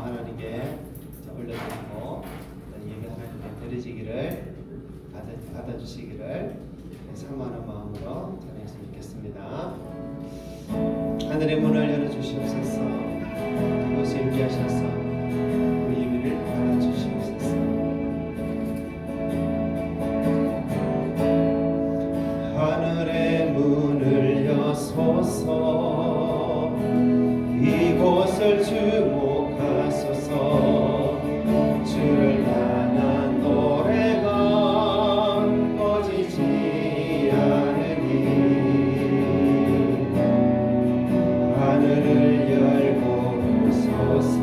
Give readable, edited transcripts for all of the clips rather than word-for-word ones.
하나님께 올려드리고 예배 하나님께 드려지기를 받아주시기를 사모하는 마음으로 전했으면 좋겠습니다. 하늘의 문을 열어주시옵소서. 이곳에 임재하셔서 우리 예배를 받아주시옵소서. 하늘의 문을 여소서. 이곳을 주목하소서. 주를 향한 노래가 꺼지지 않으니 하늘을 열고 오소서.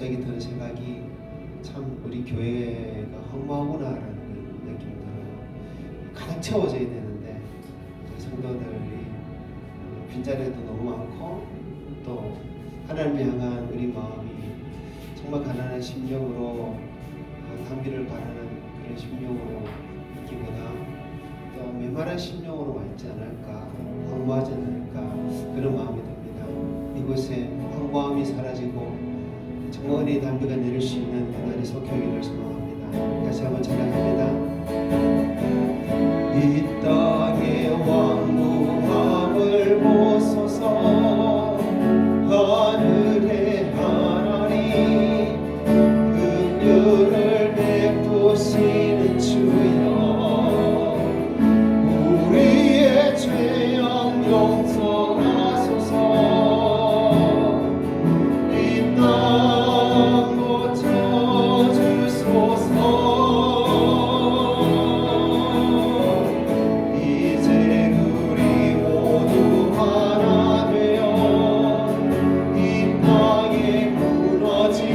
갑자기 드는 생각이 참 우리 교회가 허무하구나라는 느낌이 들어요. 가득 채워져야 되는데 성도들이 빈자리도 너무 많고 또 하나님을 향한 우리 마음이 정말 가난한 심령으로 담비를 바라는 그런 심령으로 있기보다 또 메마른 심령으로 와 있지 않을까, 황무하지 않을까 그런 마음이 듭니다. 이곳에 황무함이 사라지고 정말 은혜의 담비가 내릴 수 있는 그날이 속혀기를 소망합니다. 다시 한번 찬양합니다. 이 땅의 황무함을 보소서 하늘의 하나님 긍휼을 베푸시는 주여 우리의 죄악 용서하소서 이 땅 고쳐주소서 이제 우리 모두 하나 되어 이 땅에 무너진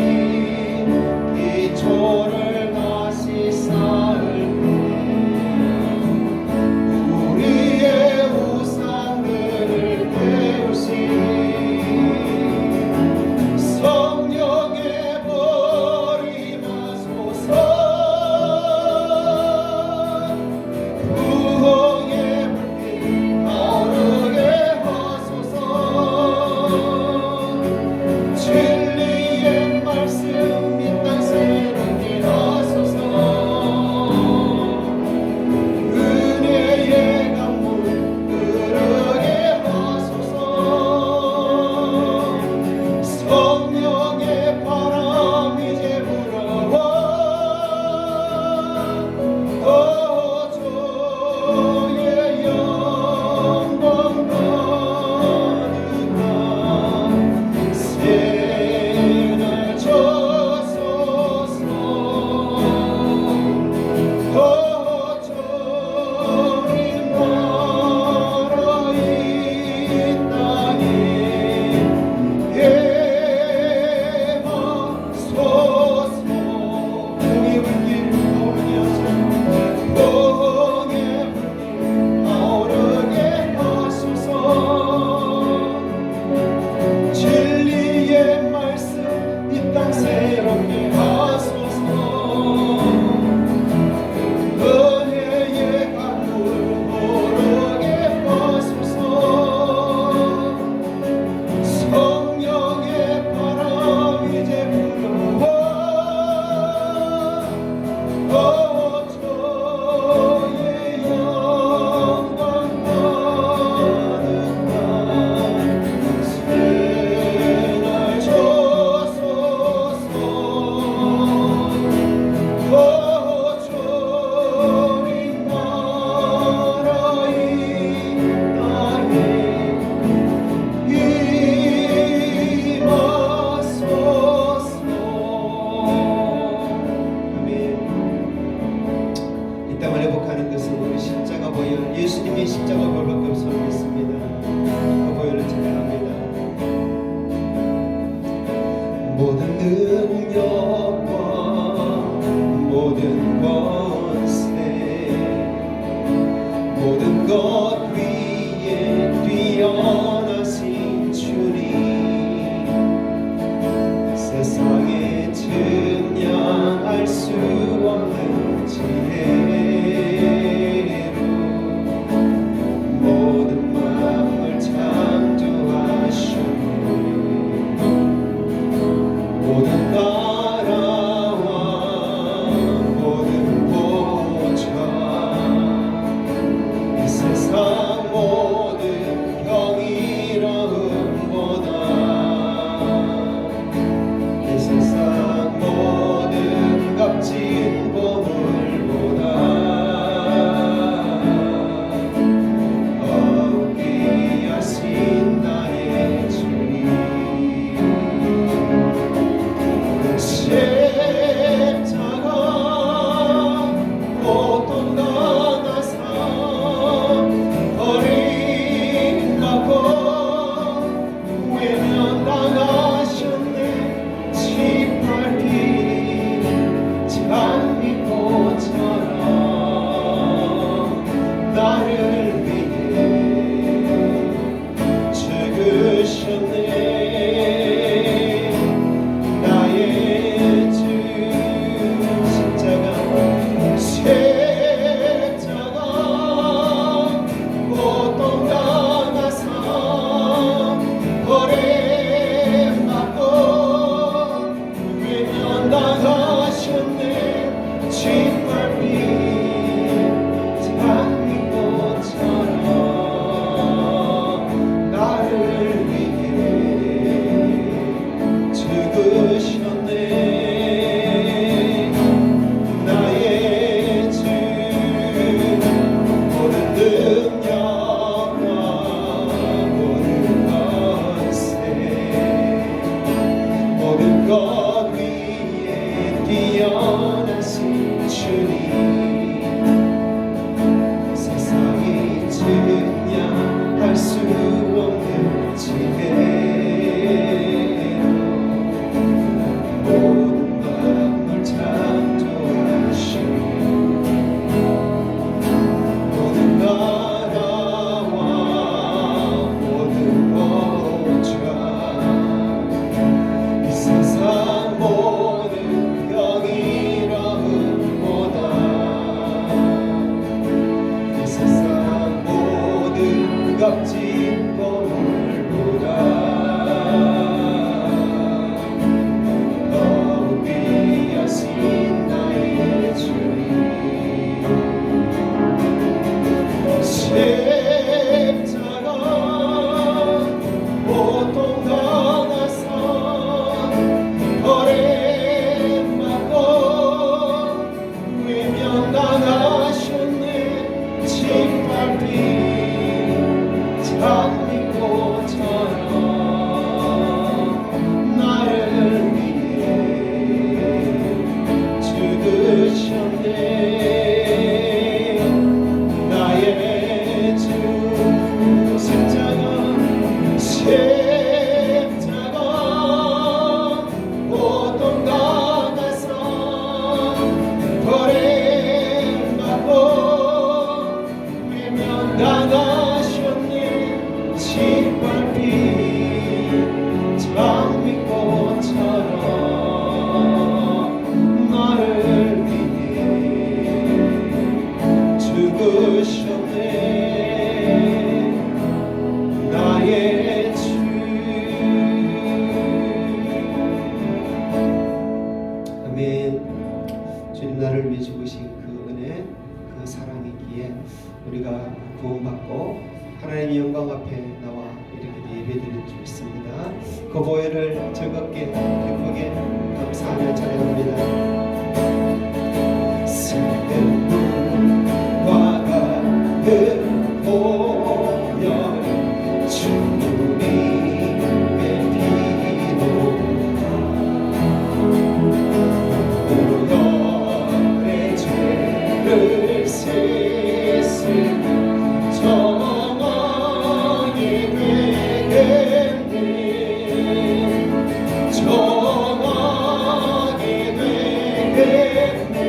기초를 다시 쌓을 때 우리의 우상들을 지혜로 모든 만물 창조하신 모든 나라와 모든 원자 이 세상 모든 영이로움보다 이 세상 모든 값진 보물보다 더 귀하신 나의 주님 십자가 고통당하사 버림받고 외면당하셨네 짓밟힌 장미꽃처럼 나를 위해 죽으셨네 나의 주 십자가 십자가 고통당하사 버림받고 외면당하셨네 짓밟힌 장미꽃처럼 나를 위해 죽으셨네 나의 주 아멘. 주님 나를 위해 죽으신 그 은혜 그 사랑이기에 우리가 구원받고 하나님의 영광 앞에 나와 이렇게 예배드릴 수 있습니다. 그 보혈을 즐겁게 기쁘게 감사하며 찬양합니다. 샘든 물과 같은 보혈 주님의 피로 오늘의 죄를 씻으며 정하게 되겠네 정하게 되겠네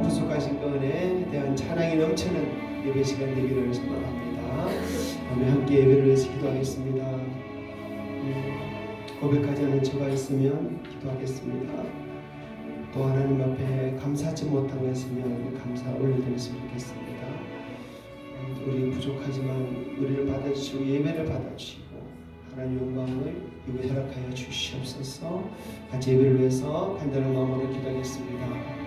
부족하신 그 은혜에 대한 찬양이 넘치는 예배 시간 되기를 소망합니다. 오늘 함께 예배를 위해서 기도하겠습니다. 고백하지 않은 죄가 있으면 기도하겠습니다. 또 하나님 앞에 감사하지 못한 것 있으면 감사 올려드렸으면 좋겠습니다. 우리 부족하지만 우리를 받아주시고 예배를 받아주시고 하나님 영광을 예배 허락하여 주시옵소서. 같이 예배를 위해서 간절한 마음으로 기도하겠습니다.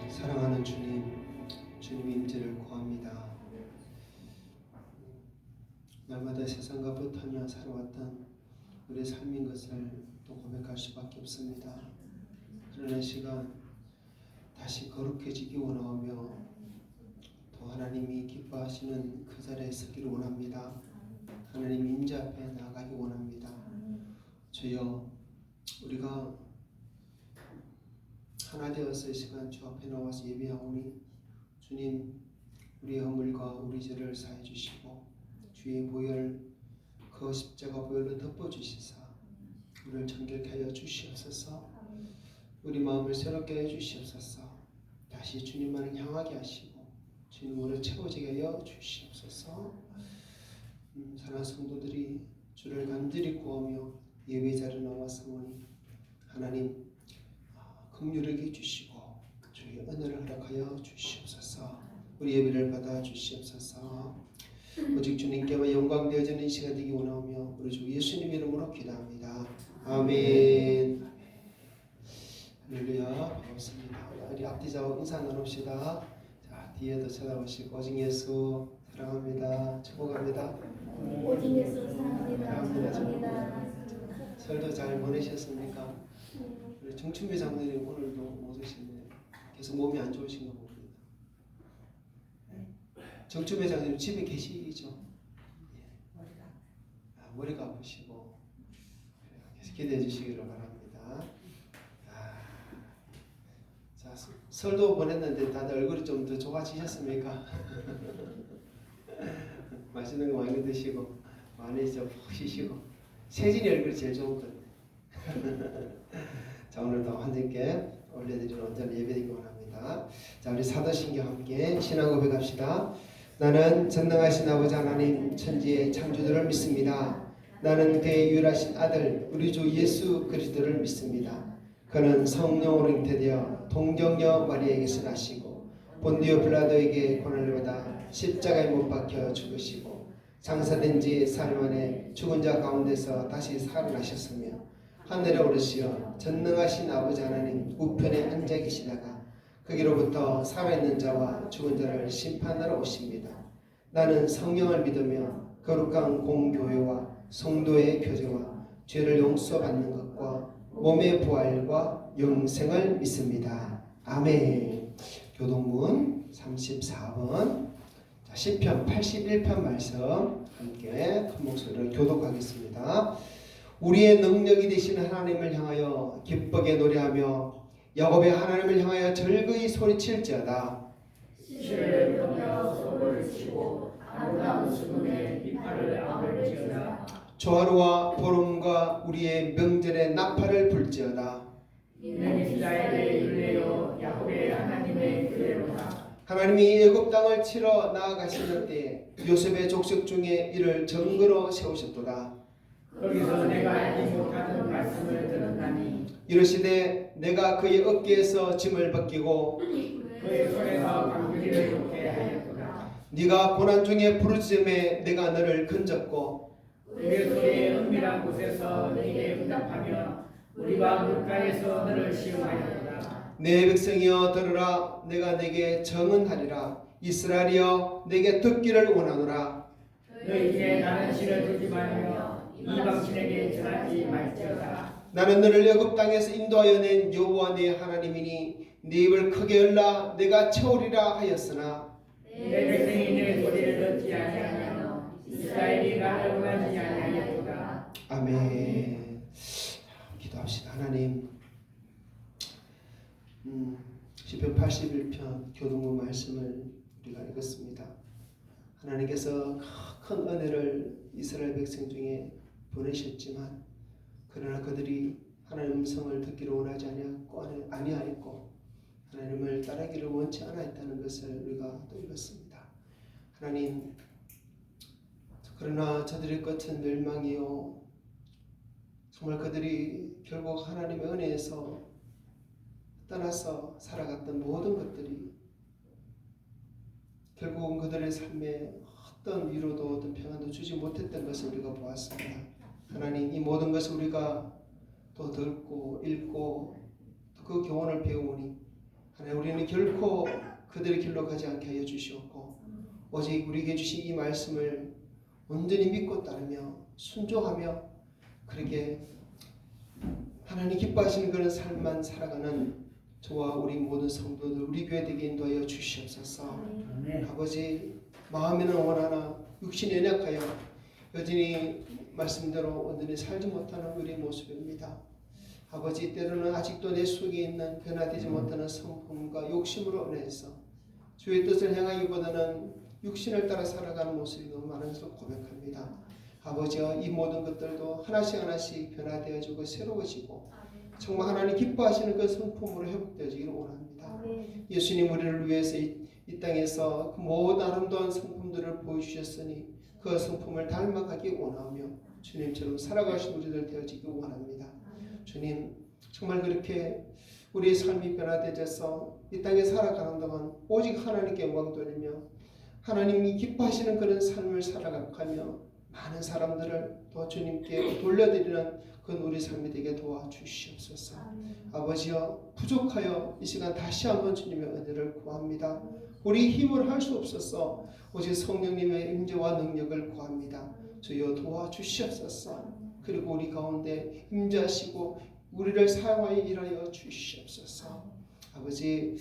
사랑하는 주님, 주님의 임재를 구합니다. 날마다 세상과 붙으며 살아왔던 우리의 삶인 것을 또 고백할 수밖에 없습니다. 그러나 시간 다시 거룩해지기 원하며 또 하나님이 기뻐하시는 그 자리에 서기를 원합니다. 하나님 임재 앞에 나아가기 원합니다. 주여, 우리가 하나 되어서 이 시간 주 앞에 나와서 예배하오니 주님, 우리의 허물과 우리 죄를 사해 주시고 주의 보혈, 그 십자가 보혈로 덮어주시사 우리를 정결케 하여 주시옵소서. 우리 마음을 새롭게 해 주시옵소서. 다시 주님만을 향하게 하시고 주님으로 채워지게 하여 주시옵소서. 사랑하는 성도들이 주를 간절히 구하며 예배 자리에 나왔사오니 하나님 긍휼하게 주시고 주의 은혜를 허락하여 주시옵소서. 우리 예배를 받아 주시옵소서. 오직 주님께만 영광 되어지는 시간 되기 원하며 우리 주 예수님 이름으로 기도합니다. 아멘. 할렐루야. 반갑습니다. 우리 앞뒤좌우 인사 나눕시다. 자, 뒤에도 쳐다보시고 오직 예수 사랑합니다. 축복합니다. 오직 예수 사랑합니다. 축복합니다. 설도 잘 보내셨습니까? 우리 정춘배 장로님 오늘도 못 오시는데 계속 몸이 안 좋으신가 봅니다. 정춘배 장로님 집에 계시죠? 머리가 아프시고 계속 기대해 주시기를 바랍니다. 자, 설도 보냈는데 다들 얼굴이 좀 더 좋아지셨습니까? 맛있는 거 많이 드시고 많이 좀 푹 쉬시고 세진이 얼굴이 제일 좋은 것 자, 오늘도 하나님께 올려드리는 온전한 예배되기 원합니다. 자, 우리 사도신경 함께 신앙 고백합시다. 나는 전능하신 아버지 하나님 천지의 창조주를 믿습니다. 나는 그의 유일하신 아들 우리 주 예수 그리스도를 믿습니다. 그는 성령으로 잉태되어 동정녀 마리아에게서 나시고 본디오 빌라도에게 고난을 받아 십자가에 못 박혀 죽으시고 장사된 지 사흘 만에 죽은 자 가운데서 다시 살아나셨으며 하늘에 오르시어 전능하신 아버지 하나님 우편에 앉아 계시다가 거기로부터 살아있는 자와 죽은 자를 심판하러 오십니다. 나는 성령을 믿으며 거룩한 공교회와 성도의 교제와 죄를 용서받는 것과 몸의 부활과 영생을 믿습니다. 아멘. 교동문 34번 자, 시편 81편 말씀 함께 큰 목소리로 교독하겠습니다. 우리의 능력이 되시는 하나님을 향하여 기쁘게 노래하며 야곱의 하나님을 향하여 즐거이 소리칠지어다. 시를 펴며 소를 치고 아름다운 수분에 이파를 아울지어다. 조하루와 보름과 우리의 명절에 나팔을 불지어다. 이는 이스라엘의 율례요 야곱의 하나님의 규례로다. 하나님이 애굽 땅을 치러 나아가시는 때에 요셉의 족속 중에 이를 정거로 세우셨도다. 거기서 내가 알지 못하는 말씀을 들었나니 이르시되 내가 그의 어깨에서 짐을 벗기고 그의 손에서 방귀를 놓게 하였구나. 네가 고난 중에 부르짖음에 내가 너를 건졌고 우리의 소리의 은밀한 곳에서 네게 응답하며 우리가 물가에서 너를 시험하였구나. 내 백성이여 들으라 내가 내게 정언하리라 이스라엘이여 내게 듣기를 원하노라 너희 중에 나는 실을 두지 말며 이방신에게 전하지 말지어다. 나는 너를 애굽 땅에서 인도하여 낸 여호와 네 하나님이니 네 입을 크게 열라 내가 채우리라 하였으나 내 백성이 내 소리를 듣지 아니하며 이스라엘이 나를 원하지 아니하였도다. 아멘. 기도합시다. 하나님, 시편 81편 교동부 말씀을 우리가 읽었습니다. 하나님께서 큰 은혜를 이스라엘 백성 중에 보내셨지만 그러나 그들이 하나님 음성을 듣기를 원하지 아니하였고 하나님을 따르기를 원치 않았다는 것을 우리가 또 읽었습니다. 하나님, 그러나 저들의 끝은 멸망이요 정말 그들이 결국 하나님의 은혜에서 떠나서 살아갔던 모든 것들이 결국은 그들의 삶에 어떤 위로도 어떤 평안도 주지 못했던 것을 우리가 보았습니다. 하나님, 이 모든 것을 우리가 또 듣고 읽고 또 그 교훈을 배우니 하나님, 우리는 결코 그들의 길로 가지 않게 하여 주시옵고 오직 우리에게 주신 이 말씀을 온전히 믿고 따르며 순종하며 그렇게 하나님 기뻐하시는 그런 삶만 살아가는 저와 우리 모든 성도들 우리 교회 되게 인도하여 주시옵소서. 아버지, 마음에는 원하나 육신이 연약하여 여전히 말씀대로 온전히 살지 못하는 우리 모습입니다. 아버지, 때로는 아직도 내 속에 있는 변화되지 못하는 성품과 욕심으로 인해서 주의 뜻을 향하기보다는 육신을 따라 살아가는 모습이 너무 많은 것을 고백합니다. 아버지여, 이 모든 것들도 하나씩 하나씩 변화되어지고 새로워지고 정말 하나님 기뻐하시는 그 성품으로 회복되어지기를 원합니다. 예수님 우리를 위해서 이 땅에서 그 모든 아름다운 성품들을 보여주셨으니 그 성품을 닮아가기 원하며 주님처럼 살아가신 우리들 되어지기 원합니다. 주님, 정말 그렇게 우리의 삶이 변화되어서 이 땅에 살아가는 동안 오직 하나님께 영광 돌리며 하나님이 기뻐하시는 그런 삶을 살아가며 많은 사람들을 또 주님께 돌려드리는 그런 우리 삶이 되게 도와주시옵소서. 아버지여, 부족하여 이 시간 다시 한번 주님의 은혜를 구합니다. 우리 힘을 할 수 없어서 오직 성령님의 임재와 능력을 구합니다. 주여 도와주시옵소서. 그리고 우리 가운데 임재하시고 우리를 사용하여 일하여 주시옵소서. 아버지,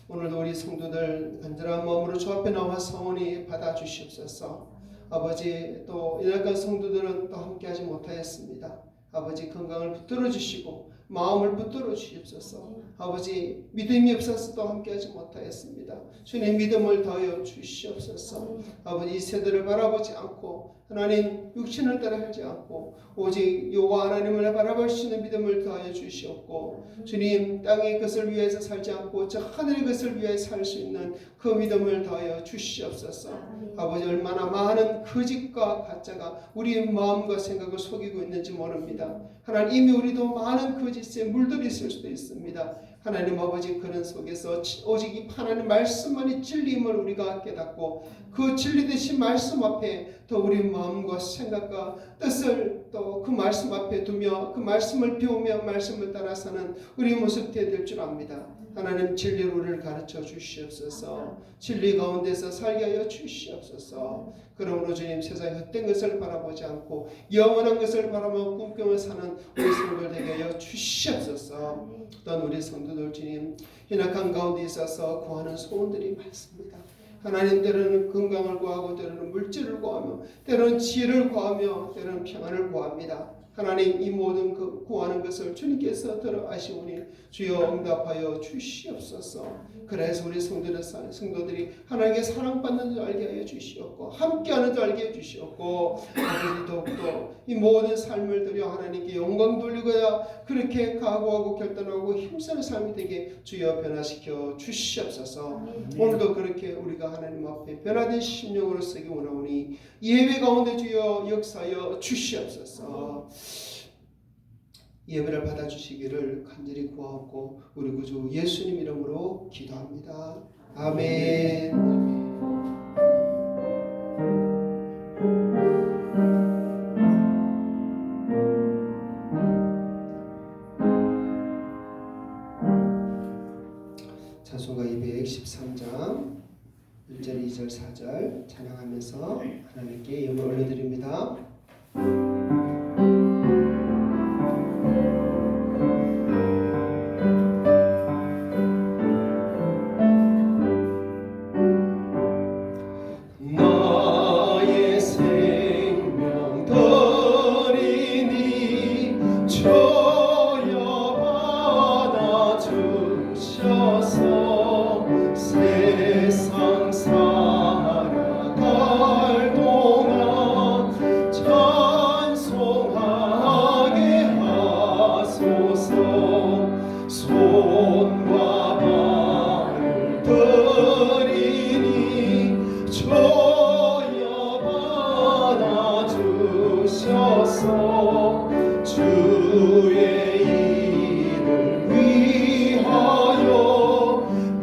오늘도 우리 성도들 간절한 마음으로 주 앞에 나와 성원히 받아주시옵소서. 아버지, 또 연약한 성도들은 또 함께하지 못하였습니다. 아버지, 건강을 붙들어 주시고 마음을 붙들어 주시옵소서. 아버지, 믿음이 없어서 또 함께하지 못하였습니다. 주님, 믿음을 더하여 주시옵소서. 아버지, 이 세대를 바라보지 않고 하나님 육신을 따라하지 않고 오직 여호와 하나님을 바라볼 수 있는 믿음을 더하여 주시옵고 주님, 땅의 것을 위해서 살지 않고 저 하늘의 것을 위해 살 수 있는 그 믿음을 더하여 주시옵소서. 아버지, 얼마나 많은 거짓과 가짜가 우리의 마음과 생각을 속이고 있는지 모릅니다. 하나님, 이미 우리도 많은 거짓에 물들어 있을 수도 있습니다. 하나님 아버지, 그런 속에서 오직 이 하나님 말씀만이 진리임을 우리가 깨닫고 그 진리 되신 말씀 앞에 더 우리 마음과 생각과 뜻을 또 그 말씀 앞에 두며 그 말씀을 배우며 말씀을 따라 사는 우리 모습 되어야 될 줄 압니다. 하나님, 진리로 우리를 가르쳐 주시옵소서. 진리 가운데서 살게 하여 주시옵소서. 그러므로 주님, 세상의 헛된 것을 바라보지 않고 영원한 것을 바라보며 꿈꾸며 사는 우리 성도들 되게 하여 주시옵소서. 또한 우리 성도들 주님, 연약한 가운데 있어서 구하는 소원들이 많습니다. 하나님, 때로는 건강을 구하고 때로는 물질을 구하며 때로는 지혜를 구하며 때로는 평안을 구합니다. 하나님, 이 모든 그 구하는 것을 주님께서 들어 아시오니 주여 응답하여 주시옵소서. 그래서 우리 성도들이 하나님께 사랑받는 줄 알게 하여 주시옵고 함께하는 줄 알게 해 주시옵고 아버지, 더욱더 이 모든 삶을 드려 하나님께 영광 돌리고야 그렇게 각오하고 결단하고 힘쓰는 삶이 되게 주여 변화시켜 주시옵소서. 오늘도 그렇게 우리가 하나님 앞에 변화된 심령으로 쓰기 원하오니 예배 가운데 주여 역사하여 주시옵소서. 예배를 받아주시기를 간절히 구하옵고 우리 구주 예수님 이름으로 기도합니다. 아멘. 찬송가 213장 1절 2절 4절 찬양하면서 하나님께 영광을 올려드립니다. 나의 생명 드리니 주여 받아주셔서 세상 살아갈 동안 찬송하게 하소서. 손과 발을 드리니 주여 받아주셔서 주의 일을 위하여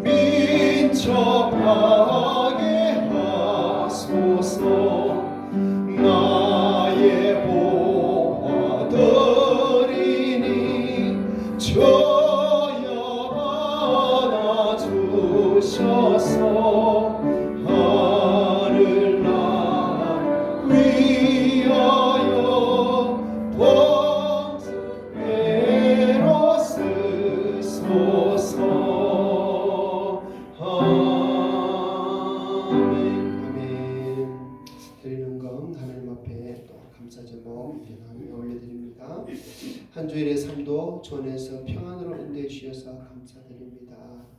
민첩하게 하소서. 나의 보화 드리니 주여 받아주셔서 하늘날 위하여 복배로 쓰소서. 아멘. 아멘. 드리는 건 하나님 앞에 또 감사 제목 변함이 올려드립니다. 한 주일의 삶도 주 안에서 평안으로 인도해 주셔서 감사드립니다.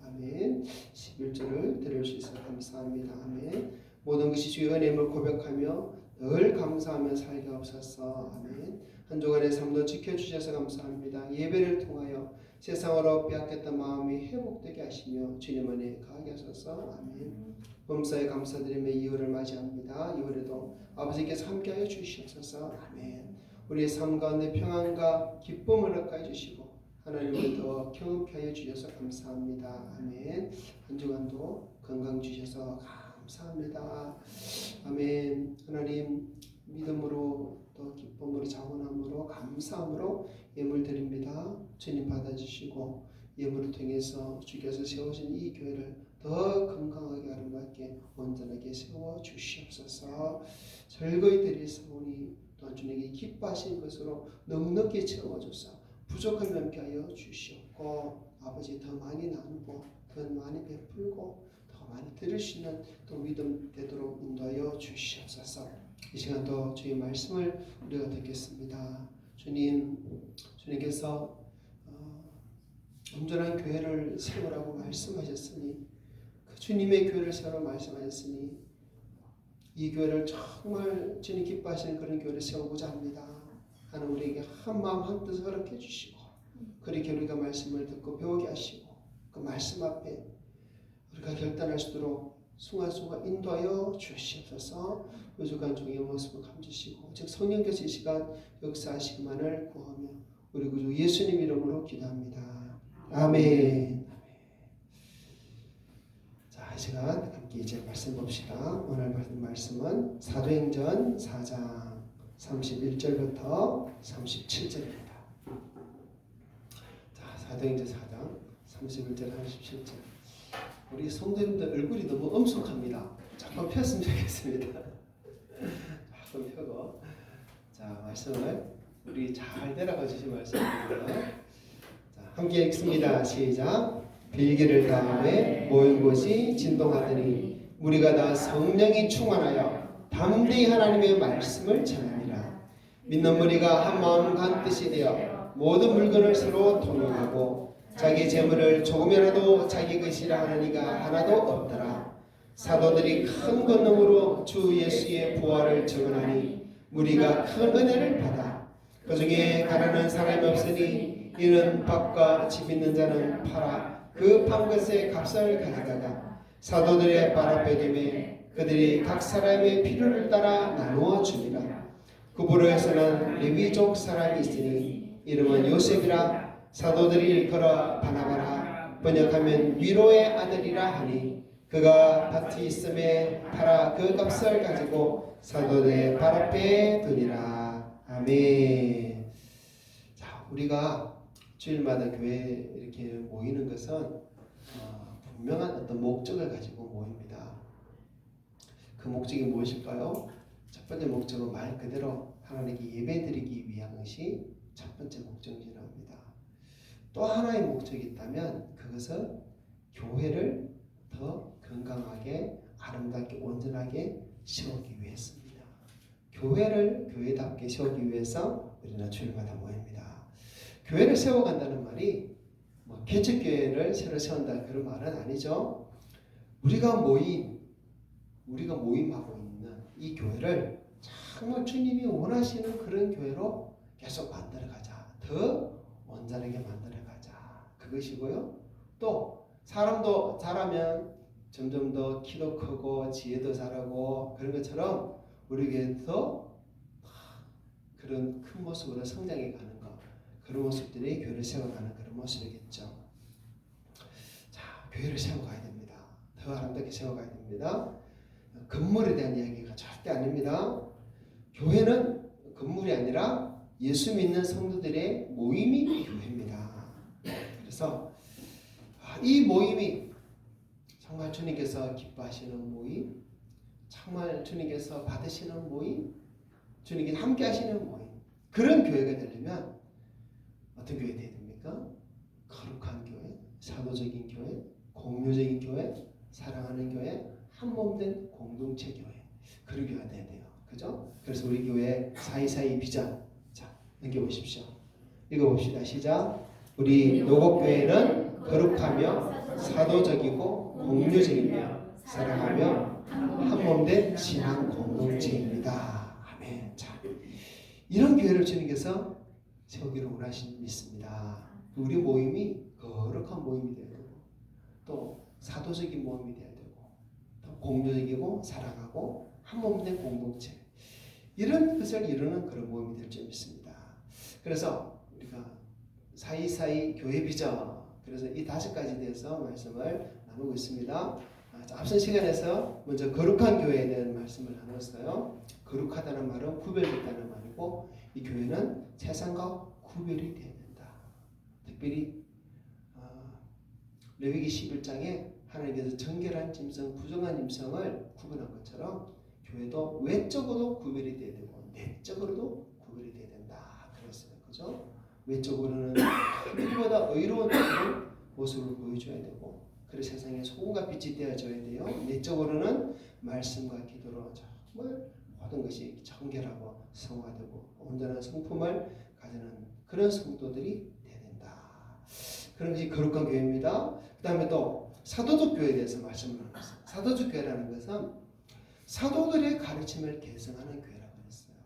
아멘. 11절을 드릴 수 있어 감사합니다. 아멘. 모든 것이 주의 은혜임을 고백하며 늘 감사하며 살게 하옵소서. 아멘. 한 주간의 삶도 지켜주셔서 감사합니다. 예배를 통하여 세상으로 빼앗겼던 마음이 회복되게 하시며 주님 안에 가게 하소서. 아멘. 범사에 감사드리며 2월을 맞이합니다. 2월에도 아버지께서 함께하여 주시옵소서. 아멘. 우리의 삶 가운데 평안과 기쁨을 허락하여 주시고 하나님을 더 경험케 하여 주셔서 감사합니다. 아멘. 한 주간도 건강 주셔서 감사합니다. 아멘. 하나님 믿음으로 또 기쁨으로 자원함으로 감사함으로 예물 드립니다. 주님 받아주시고 예물을 통해서 주께서 세우신 이 교회를 더 건강하게 아름답게 온전하게 세워 주시옵소서. 즐거이 드리사오니 또한 주님께 기뻐하신 것으로 넉넉히 채워줘서 부족함이 없게 하여 주시옵고 아버지 더 많이 나누고 더 많이 베풀고 더 많이 들을 수 있는 또 믿음 되도록 인도하여 주시옵소서. 이 시간도 주의 말씀을 우리가 듣겠습니다. 주님께서 온전한 교회를 세우라고 말씀하셨으니 그 주님의 교회를 세우라고 말씀하셨으니 이 교회를 정말 주님 기뻐하시는 그런 교회를 세우고자 합니다. 하나님 우리에게 한 마음 한 뜻을 허락해 주시고 그렇게 우리가 말씀을 듣고 배우게 하시고 그 말씀 앞에 우리가 결단할 수 있도록 순간순간 인도하여 주시옵소서. 부족한 종의 모습을 감주시고 즉 성령께서 이 시간 역사하시기만을 구하며 우리 구주 예수님 이름으로 기도합니다. 아멘. 자, 이 시간 함께 이제 말씀 봅시다. 오늘 받은 말씀은 사도행전 4장 31절부터 37절입니다. 자, 사도행전 4장 31절 37절. 우리 성도님들 얼굴이 너무 엄숙합니다. 조금 폈으면 좋겠습니다. 조금 펴고 자 말씀을 우리 잘 따라가 주신 말씀입니다. 자, 함께 읽습니다. 시작. 빌기를 다음에 모인 곳이 진동하더니 우리가 다 성령이 충만하여 담대히 하나님의 말씀을 전하니라. 믿는 무리가 한 마음 한 뜻이 되어 모든 물건을 서로 통용하고 자기 재물을 조금이라도 자기 것이라 하는 이가 하나도 없더라. 사도들이 큰 권능으로 주 예수의 부활을 증언하니 무리가 큰 은혜를 받아 그 중에 가난한 사람이 없으니 이는 밭과 집 있는 자는 팔아 그 판 것의 값을 가져다가 사도들의 발 앞에 두매 그들이 각 사람의 필요를 따라 나누어 주니라. 그 부로에서는 레위족 사람이 있으니 이름은 요셉이라 사도들이 일컬어 바나바라 번역하면 위로의 아들이라 하니 그가 밭이 있음에 팔아 그 값을 가지고 사도들의 발 앞에 두니라. 아멘. 자, 우리가 주일마다 교회에 이렇게 모이는 것은 분명한 어떤 목적을 가지고 모입니다. 그 목적이 무엇일까요? 첫 번째 목적은 말 그대로 하나님께 예배드리기 위한 것이 첫 번째 목적이라고 합니다. 또 하나의 목적이 있다면 그것은 교회를 더 건강하게 아름답게 온전하게 세우기 위해서입니다. 교회를 교회답게 세우기 위해서 우리는 주일마다 모입니다. 교회를 세워간다는 말이 개척교회를 새로 세운다 그런 말은 아니죠. 우리가 모임하고 있는 이 교회를 정말 주님이 원하시는 그런 교회로 계속 만들어가자. 더 온전하게 만들어가자. 그것이고요. 또 사람도 잘하면 점점 더 키도 크고 지혜도 잘하고 그런 것처럼 우리 교회도 그런 큰 모습으로 성장해 가는 것, 그런 모습들이 교회를 세워가는 그런 모습이겠죠. 자, 교회를 세워가야 됩니다. 더 아름답게 세워가야 됩니다. 건물에 대한 이야기가 절대 아닙니다. 교회는 건물이 아니라 예수 믿는 성도들의 모임이 교회입니다. 그래서 이 모임이 정말 주님께서 기뻐하시는 모임, 정말 주님께서 받으시는 모임, 주님께서 함께 하시는 모임, 그런 교회가 되려면 어떤 교회 되어야 됩니까? 거룩한 교회, 사도적인 교회, 공유적인 교회, 사랑하는 교회, 한몸된 공동체 교회, 그런 교회가 되어야 돼요. 그죠? 그래서 우리 교회 사이사이 비전, 자, 넘겨보십시오. 읽어봅시다. 시작. 우리 노곡교회는 거룩하며 사도적이고 공유적이며 사랑하며 한몸된 신앙 공동체입니다. 아멘. 자, 이런 교회를 주님께서 세우기를 원하시는 믿습니다. 우리 모임이 거룩한 모임이 되어야 되고 또 사도적인 모임이 되어야 되고 또 공유적이고 사랑하고 한몸된 공동체, 이런 것을 이루는 그런 모임이 될 줄 믿습니다. 그래서 우리가 사이사이 교회 비전, 그래서 이 5가지에 대해서 말씀을 나누고 있습니다. 앞선 시간에서 먼저 거룩한 교회에 대한 말씀을 나눴어요. 거룩하다는 말은 구별됐다는 말이고 이 교회는 세상과 구별이 되어야 된다. 특별히 레위기 11장에 하나님께서 정결한 짐승, 부정한 짐승을 구분한 것처럼 교회도 외적으로도 구별이 돼야 되고 내적으로도 구별이 돼야 된다. 그랬어요. 그죠? 외적으로는 누구보다 의로운 모습을 보여줘야 되고, 그래서 세상에 소금과 빛이 되어줘야 돼요. 내적으로는 말씀과 기도로 정말 모든 것이 정결하고 성화되고 온전한 성품을 가지는 그런 성도들이 되어야 된다. 그런 것이 거룩한 교회입니다. 그 다음에 또 사도적 교회에 대해서 말씀을 나눴어요. 사도적 교회라는 것은 사도들의 가르침을 계승하는 교회라고 했어요.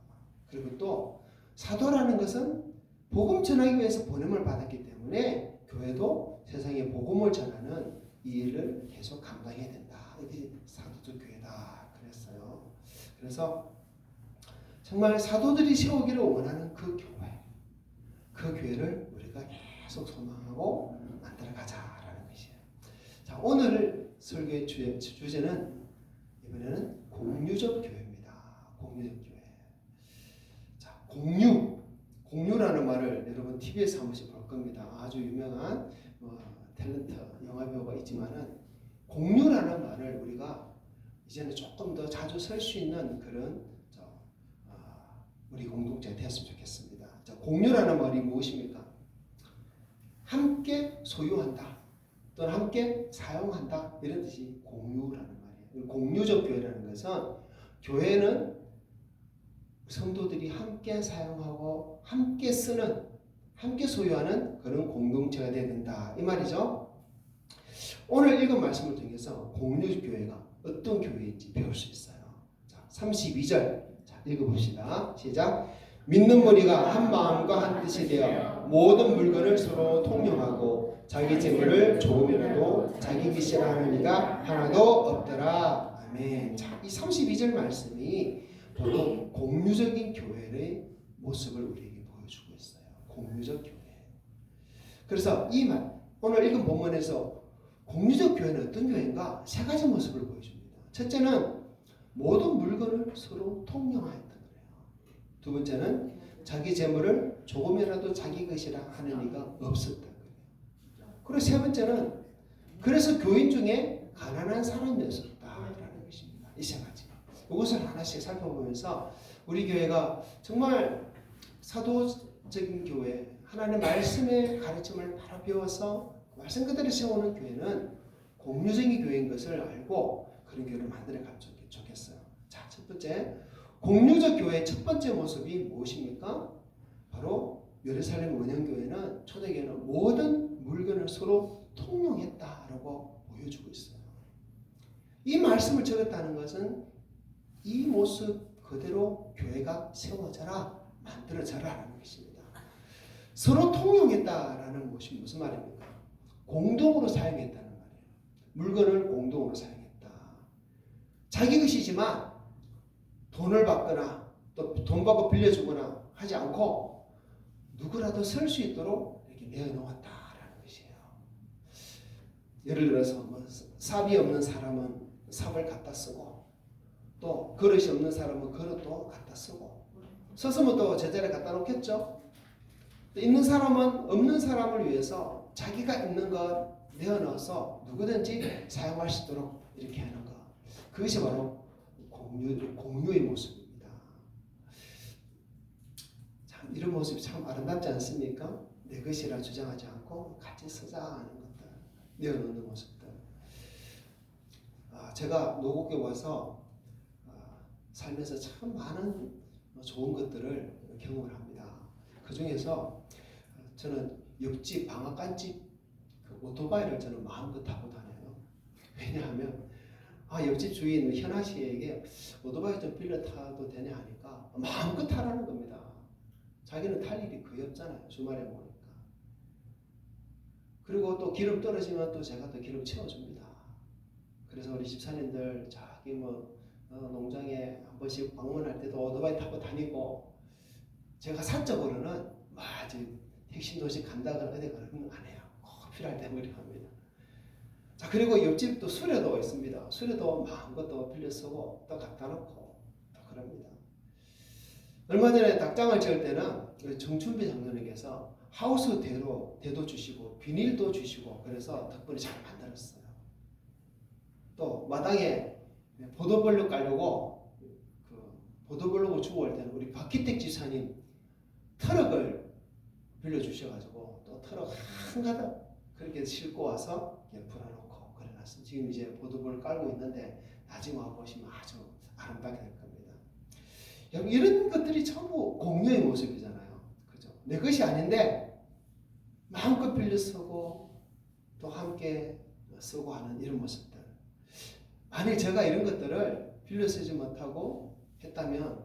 그리고 또 사도라는 것은 복음 전하기 위해서 보냄을 받았기 때문에 교회도 세상에 복음을 전하는 이 일을 계속 감당해야 된다. 이게 사도적 교회다 그랬어요. 그래서 정말 사도들이 세우기를 원하는 그 교회, 그 교회를 우리가 계속 소망하고 만들어가자라는 것이에요. 자, 오늘 설교의 주제는 이번에는 공유적 교회입니다. 공유적 교회. 자, 공유라는 말을 여러분 TV에서 한 번씩 볼 겁니다. 아주 유명한 탤런트 영화배우가 있지만은 공유라는 말을 우리가 이제는 조금 더 자주 쓸 수 있는 그런 우리 공동체가 되었으면 좋겠습니다. 자, 공유라는 말이 무엇입니까? 함께 소유한다 또는 함께 사용한다, 이런 뜻이 공유라는 말이에요. 공유적 교회라는 것은 교회는 성도들이 함께 사용하고 함께 쓰는, 함께 소유하는 그런 공동체가 되어야 된다, 이 말이죠. 오늘 읽은 말씀을 통해서 공유교회가 어떤 교회인지 배울 수 있어요. 자, 32절. 자, 읽어봅시다. 시작. 믿는 무리가 한 마음과 한 뜻이 되어 모든 물건을 서로 통용하고 자기 재물을 조금이라도 자기 것이라 하는 이가 하나도 없더라. 아멘. 자, 이 32절 말씀이 바로 공유적인 교회의 모습을 우리에게 보여주고 있어요. 공유적 교회. 그래서 이 말, 오늘 읽은 본문에서 공유적 교회는 어떤 교회인가? 세 가지 모습을 보여줍니다. 첫째는 모든 물건을 서로 통용하였던 거예요. 두 번째는 자기 재물을 조금이라도 자기 것이라 하는 이가 없었다. 그리고 세 번째는 그래서 교인 중에 가난한 사람이 없었다라는 것입니다. 이 세 가지. 이것을 하나씩 살펴보면서 우리 교회가 정말 사도적인 교회, 하나님의 말씀의 가르침을 바로 배워서 말씀 그대로 세우는 교회는 공유적인 교회인 것을 알고 그런 교회를 만들어 가면 좋겠어요. 자, 첫 번째, 공유적 교회의 첫 번째 모습이 무엇입니까? 바로 예루살렘 원형교회는 초대교회는 모든 물건을 서로 통용했다라고 보여주고 있어요. 이 말씀을 적었다는 것은 이 모습 그대로 교회가 세워져라, 만들어져라라는 것입니다. 서로 통용했다라는 것이 무슨 말입니까? 공동으로 사용했다는 말이에요. 물건을 공동으로 사용했다. 자기 것이지만 돈을 받거나 또 돈 받고 빌려주거나 하지 않고 누구라도 쓸 수 있도록 이렇게 내어놓았다라는 것이에요. 예를 들어서 뭐 삽이 없는 사람은 삽을 갖다 쓰고 또 그릇이 없는 사람은 그릇도 갖다 쓰고 썼으면 또 제자리에 갖다 놓겠죠. 있는 사람은 없는 사람을 위해서 자기가 있는 것 내어넣어서 누구든지 사용할 수 있도록 이렇게 하는 것. 그것이 바로 공유의 모습입니다. 참 이런 모습이 참 아름답지 않습니까? 내 것이라 주장하지 않고 같이 쓰자 하는 것들, 내어놓는 모습들. 제가 노국에 와서 살면서 참 많은 좋은 것들을 경험을 합니다. 그 중에서 저는 옆집 방앗간집 그 오토바이를 저는 마음껏 타고 다녀요. 왜냐하면 옆집 주인 현아 씨에게 오토바이 좀 빌려 타도 되냐 하니까 마음껏 타라는 겁니다. 자기는 탈 일이 거의 없잖아요. 주말에 보니까. 그리고 또 기름 떨어지면 또 제가 또 기름 채워줍니다. 그래서 우리 집사님들 저기 농장에 한 번씩 방문할 때도 오토바이 타고 다니고 제가 사적으로는 택시 도시 간다거나 어디 가는 건 안 해요. 꼭 필요할 때 그렇게 합니다. 자, 그리고 옆집 또 수레도 있습니다. 수레도 마음껏 또 빌려 쓰고 또 갖다 놓고 또 그럽니다. 얼마 전에 닭장을 지을 때는 우리 정춘비 장로님께서 하우스 대도 주시고 비닐도 주시고 그래서 덕분에 잘 만들었어요. 또 마당에 보도블록 깔려고 보도블록을 주고 올 때는 우리 박희택 지사님 트럭을 빌려주셔가지고 또 트럭 한가득 그렇게 싣고 와서 풀어놓고 그래놨습니다. 지금 이제 보도블록 깔고 있는데 나중에 와보시면 아주 아름답게 될 겁니다. 여러분 이런 것들이 전부 공유의 모습이잖아요. 그죠? 내 것이 아닌데 마음껏 빌려 쓰고 또 함께 쓰고 하는 이런 모습들. 만일 제가 이런 것들을 빌려 쓰지 못하고 했다면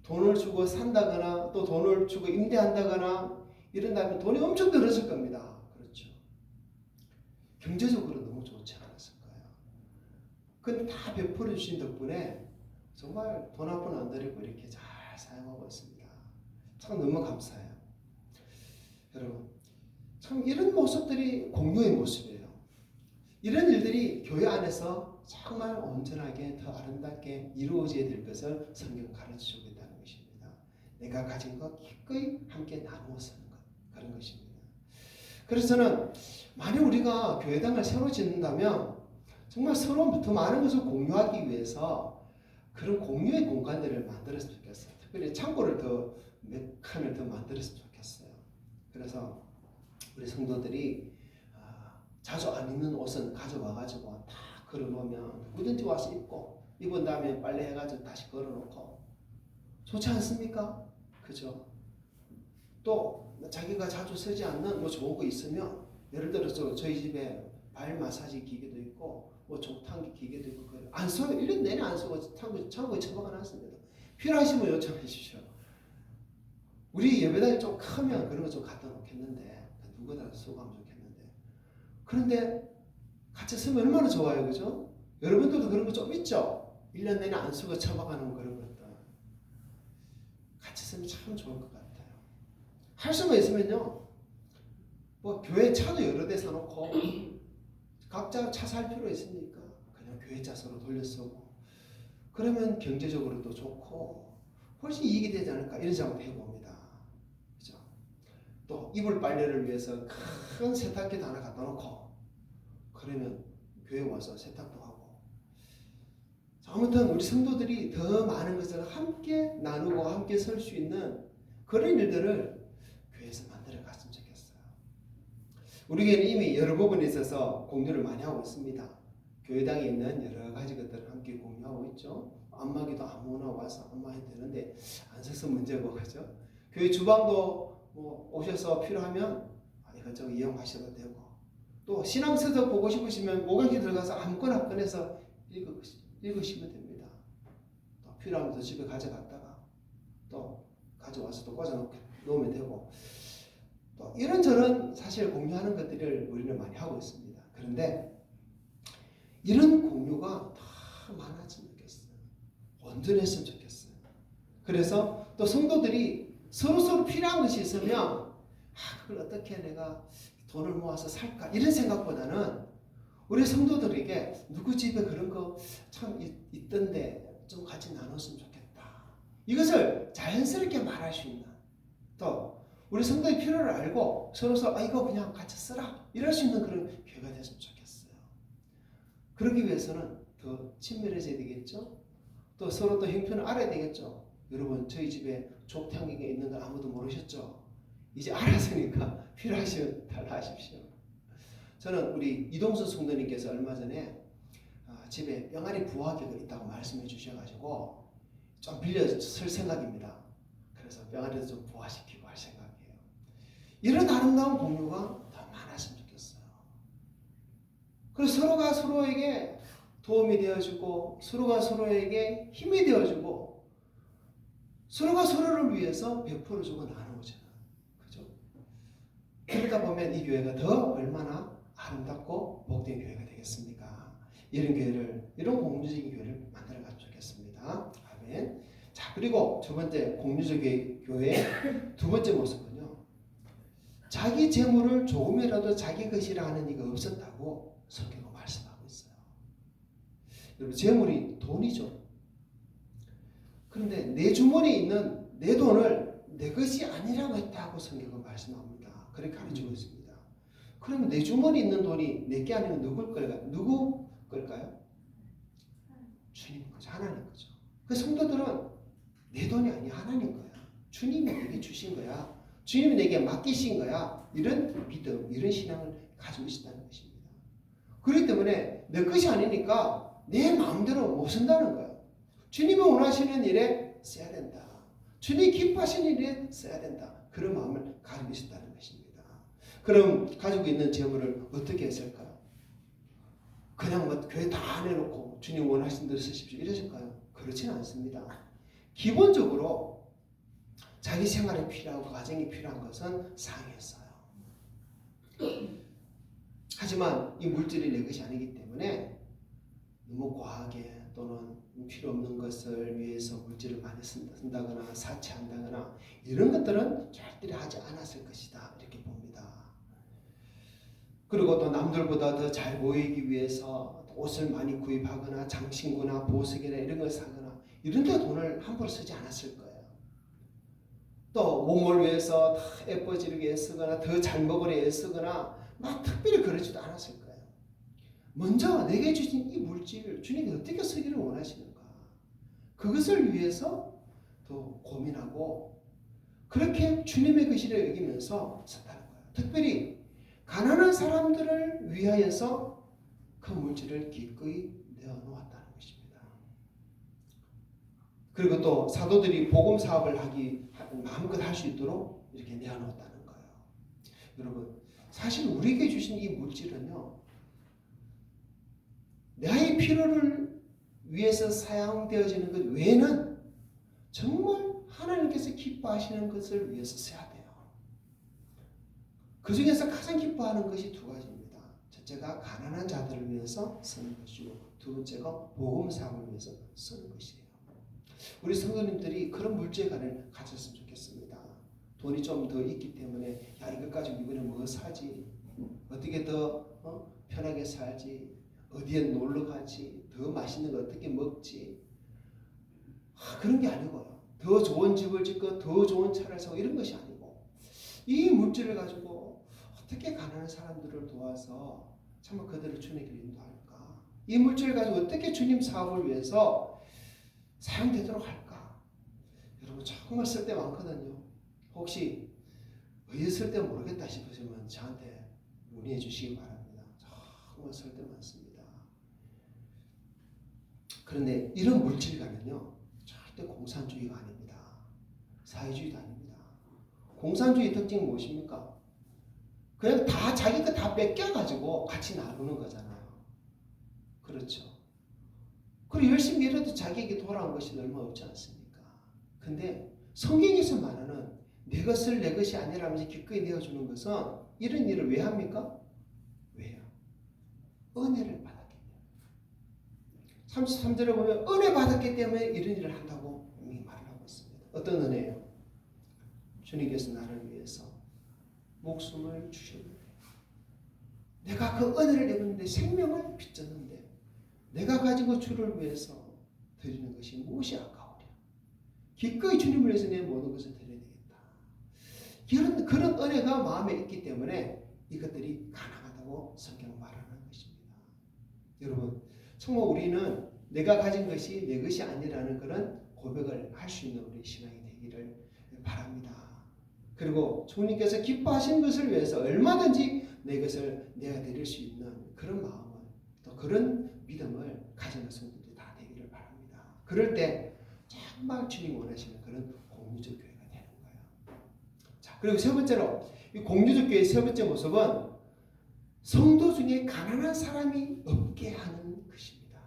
돈을 주고 산다거나 또 돈을 주고 임대한다거나 이런다면 돈이 엄청 들었을 겁니다. 그렇죠. 경제적으로 너무 좋지 않았을 거예요. 근데 다 베풀어 주신 덕분에 정말 돈 한 푼 안 들이고 이렇게 잘 사용하고 있습니다. 참 너무 감사해요. 여러분 참 이런 모습들이 공유의 모습이에요. 이런 일들이 교회 안에서 정말 온전하게 더 아름답게 이루어져야 될 것을 성경 가르쳐주고 있다는 것입니다. 내가 가진 것 기꺼이 함께 나누어 쓰는 것 그런 것입니다. 그래서 저는 만약 우리가 교회당을 새로 짓는다면 정말 서로 더 많은 것을 공유하기 위해서 그런 공유의 공간들을 만들었으면 좋겠어요. 특별히 창고를 몇 칸을 더 만들었으면 좋겠어요. 그래서 우리 성도들이 자주 안 입는 옷은 가져와가지고 다 걸어놓으면 누구든지 와서 입은 다음에 빨래해가지고 다시 걸어놓고 좋지 않습니까? 그죠? 또 자기가 자주 쓰지 않는 좋은 거 있으면 예를 들어서 저희 집에 발 마사지 기계도 있고 족탕기 기계도 있고 안 써요. 1년 내내 안 쓰고 창고에 처박아 놨습니다. 필요하시면 요청해 주십시오. 우리 예배당이 좀 크면 그런 거 좀 갖다 놓겠는데 누구나 수고하면 좋겠는데 그런데 같이 쓰면 얼마나 좋아요, 그죠? 여러분들도 그런 거 좀 있죠? 1년 내내 안 쓰고 처박아놓은 그런 것들 같이 쓰면 참 좋을 것 같아요. 할 수만 있으면요, 뭐 교회 차도 여러 대 사놓고 각자 차 살 필요 있으니까 그냥 교회 차 서로 돌려 쓰고 그러면 경제적으로도 좋고 훨씬 이익이 되지 않을까 이런 생각도 해봅니다. 그죠? 또 이불 빨래를 위해서 큰 세탁기도 하나 갖다 놓고 그러면 교회 와서 세탁도 하고 아무튼 우리 성도들이 더 많은 것을 함께 나누고 함께 설 수 있는 그런 일들을 교회에서 만들어 갔으면 좋겠어요. 우리 교회는 이미 여러 부분에 있어서 공유를 많이 하고 있습니다. 교회당에 있는 여러 가지 것들을 함께 공유하고 있죠. 안마기도 아무나 와서 안마해도 되는데 안 써서 문제고 그죠? 교회 주방도 뭐 오셔서 필요하면 이것저것 이용하셔도 되고 또 신앙서적 보고 싶으시면 모강지 들어가서 아무거나 꺼내서 읽으시면 됩니다. 또 필요하면 또 집에 가져갔다가 또 가져와서 또 꽂아 놓으면 되고 또 이런저런 사실 공유하는 것들을 우리는 많이 하고 있습니다. 그런데 이런 공유가 더 많아지면 좋겠어요. 온전했으면 좋겠어요. 그래서 또 성도들이 서로 필요한 것이 있으면 그걸 어떻게 내가 돈을 모아서 살까 이런 생각보다는 우리 성도들에게 누구 집에 그런 거 참 있던데 좀 같이 나눴으면 좋겠다. 이것을 자연스럽게 말할 수 있는 또 우리 성도의 필요를 알고 서로서 이거 그냥 같이 쓰라 이럴 수 있는 그런 교회가 됐으면 좋겠어요. 그러기 위해서는 더 친밀해져야 되겠죠. 또 서로 또 형편을 알아야 되겠죠. 여러분 저희 집에 족탕기가 있는 걸 아무도 모르셨죠? 이제 알았으니까 필요하시면 달라 하십시오. 저는 우리 이동수 성도님께서 얼마 전에 집에 병아리 부화기가 있다고 말씀해 주셔가지고 좀 빌려 쓸 생각입니다. 그래서 병아리도 좀 부화시키고 할 생각이에요. 이런 아름다운 공유가 더 많았으면 좋겠어요. 그래서 서로가 서로에게 도움이 되어주고 서로가 서로에게 힘이 되어주고 서로가 서로를 위해서 베풀어주고 나누잖아요. 그죠? 그러다 보면 이 교회가 더 얼마나 아름답고 복된 교회가 되겠습니까? 이런 교회를, 이런 공유적인 교회를 만들어가면 좋겠습니다. 아멘. 자, 그리고 두 번째 공유적 교회의 두 번째 모습은요. 자기 재물을 조금이라도 자기 것이라 하는 이가 없었다고 성경은 말씀하고 있어요. 여러분, 재물이 돈이죠. 그런데 내 주머니에 있는 내 돈을 내 것이 아니라고 했다고 성경은 말씀합니다. 그렇게 가르치고 있습니다. 그러면 내 주머니에 있는 돈이 내게 아니면 누구 걸까요? 주님 거죠. 하나님 거죠. 그 성도들은 내 돈이 아니야. 하나님 거야. 주님이 내게 주신 거야. 주님이 내게 맡기신 거야. 이런 믿음, 이런 신앙을 가지고 있다는 것입니다. 그렇기 때문에 내 것이 아니니까 내 마음대로 못 쓴다는 거야. 주님이 원하시는 일에 써야 된다. 주님이 기뻐하시는 일에 써야 된다. 그런 마음을 가지고 있었다는 것입니다. 그럼 가지고 있는 재물을 어떻게 했을까요? 그냥 뭐 교회 다 내놓고 주님 원하시는 대로 쓰십시오 이러실까요? 그렇지는 않습니다. 기본적으로 자기 생활에 필요하고 가정에 필요한 것은 상했어요. 하지만 이 물질이 내 것이 아니기 때문에 너무 과하게 또는 필요 없는 것을 위해서 물질을 많이 쓴다거나 사치한다거나 이런 것들은 절대로 하지 않았을 것이다 이렇게 봅니다. 그리고 또 남들보다 더 잘 보이기 위해서 옷을 많이 구입하거나 장신구나 보석이나 이런 걸 사거나 이런 데 돈을 함부로 쓰지 않았을 거예요. 또 몸을 위해서 더 예뻐지기 위해 쓰거나 더 잘 먹으려 애쓰거나 막 특별히 그러지도 않았을 거예요. 먼저 내게 주신 이 물질을 주님이 어떻게 쓰기를 원하시는가 그것을 위해서 더 고민하고 그렇게 주님의 것이라 여기면서 썼다는 거예요. 특별히 가난한 사람들을 위하여서 그 물질을 기꺼이 내어놓았다는 것입니다. 그리고 또 사도들이 복음 사업을 마음껏 할 수 있도록 이렇게 내어놓았다는 거예요. 여러분, 사실 우리에게 주신 이 물질은요, 나의 필요를 위해서 사용되어지는 것 외에는 정말 하나님께서 기뻐하시는 것을 위해서 써야 돼요. 그 중에서 가장 기뻐하는 것이 두 가지입니다. 첫째가 가난한 자들을 위해서 쓰는 것이고 두 번째가 복음 사업을 위해서 쓰는 것이에요. 우리 성도님들이 그런 물질관을 가졌으면 좋겠습니다. 돈이 좀 더 있기 때문에 야 이것 가지고 이번에 뭐 사지, 어떻게 더 편하게 살지, 어디에 놀러 가지, 더 맛있는 거 어떻게 먹지, 그런 게 아니고요. 더 좋은 집을 짓고 더 좋은 차를 사고 이런 것이 아니고 이 물질을 가지고 어떻게 가난한 사람들을 도와서 정말 그들을 주님의 길로 인도할까, 이 물질을 가지고 어떻게 주님 사업을 위해서 사용되도록 할까. 여러분 정말 쓸데 많거든요. 혹시 왜 쓸데 모르겠다 싶으시면 저한테 문의해 주시기 바랍니다. 정말 쓸데 많습니다. 그런데 이런 물질과는요 절대 공산주의가 아닙니다. 사회주의도 아닙니다. 공산주의 특징이 무엇입니까? 그냥 다 자기 거 다 뺏겨가지고 같이 나누는 거잖아요. 그렇죠. 그리고 열심히 일해도 자기에게 돌아온 것이 얼마 없지 않습니까? 근데 성경에서 말하는 내 것을 내 것이 아니라면서 기꺼이 내어주는 것은 이런 일을 왜 합니까? 왜요? 은혜를 받았기 때문에. 33절에 보면 은혜 받았기 때문에 이런 일을 한다고 분명히 말을 하고 있습니다. 어떤 은혜예요? 주님께서 나를 위해서 목숨을 주셨는데, 내가 그 은혜를 입었는데 생명을 빚졌는데 내가 가지고 주를 위해서 드리는 것이 무엇이 아까우랴. 기꺼이 주님을 위해서 내 모든 것을 드려야 되겠다. 그런 은혜가 마음에 있기 때문에 이것들이 가능하다고 성경은 말하는 것입니다. 여러분 정말 우리는 내가 가진 것이 내 것이 아니라는 그런 고백을 할 수 있는 우리 신앙이 되기를 바랍니다. 그리고 주님께서 기뻐하신 것을 위해서 얼마든지 내 것을 내가 드릴 수 있는 그런 마음을, 또 그런 믿음을 가지는 성도들이 다 되기를 바랍니다. 그럴 때 정말 주님 원하시는 그런 공유적 교회가 되는 거예요. 자, 그리고 세 번째로 이 공유적 교회의 세 번째 모습은 성도 중에 가난한 사람이 없게 하는 것입니다.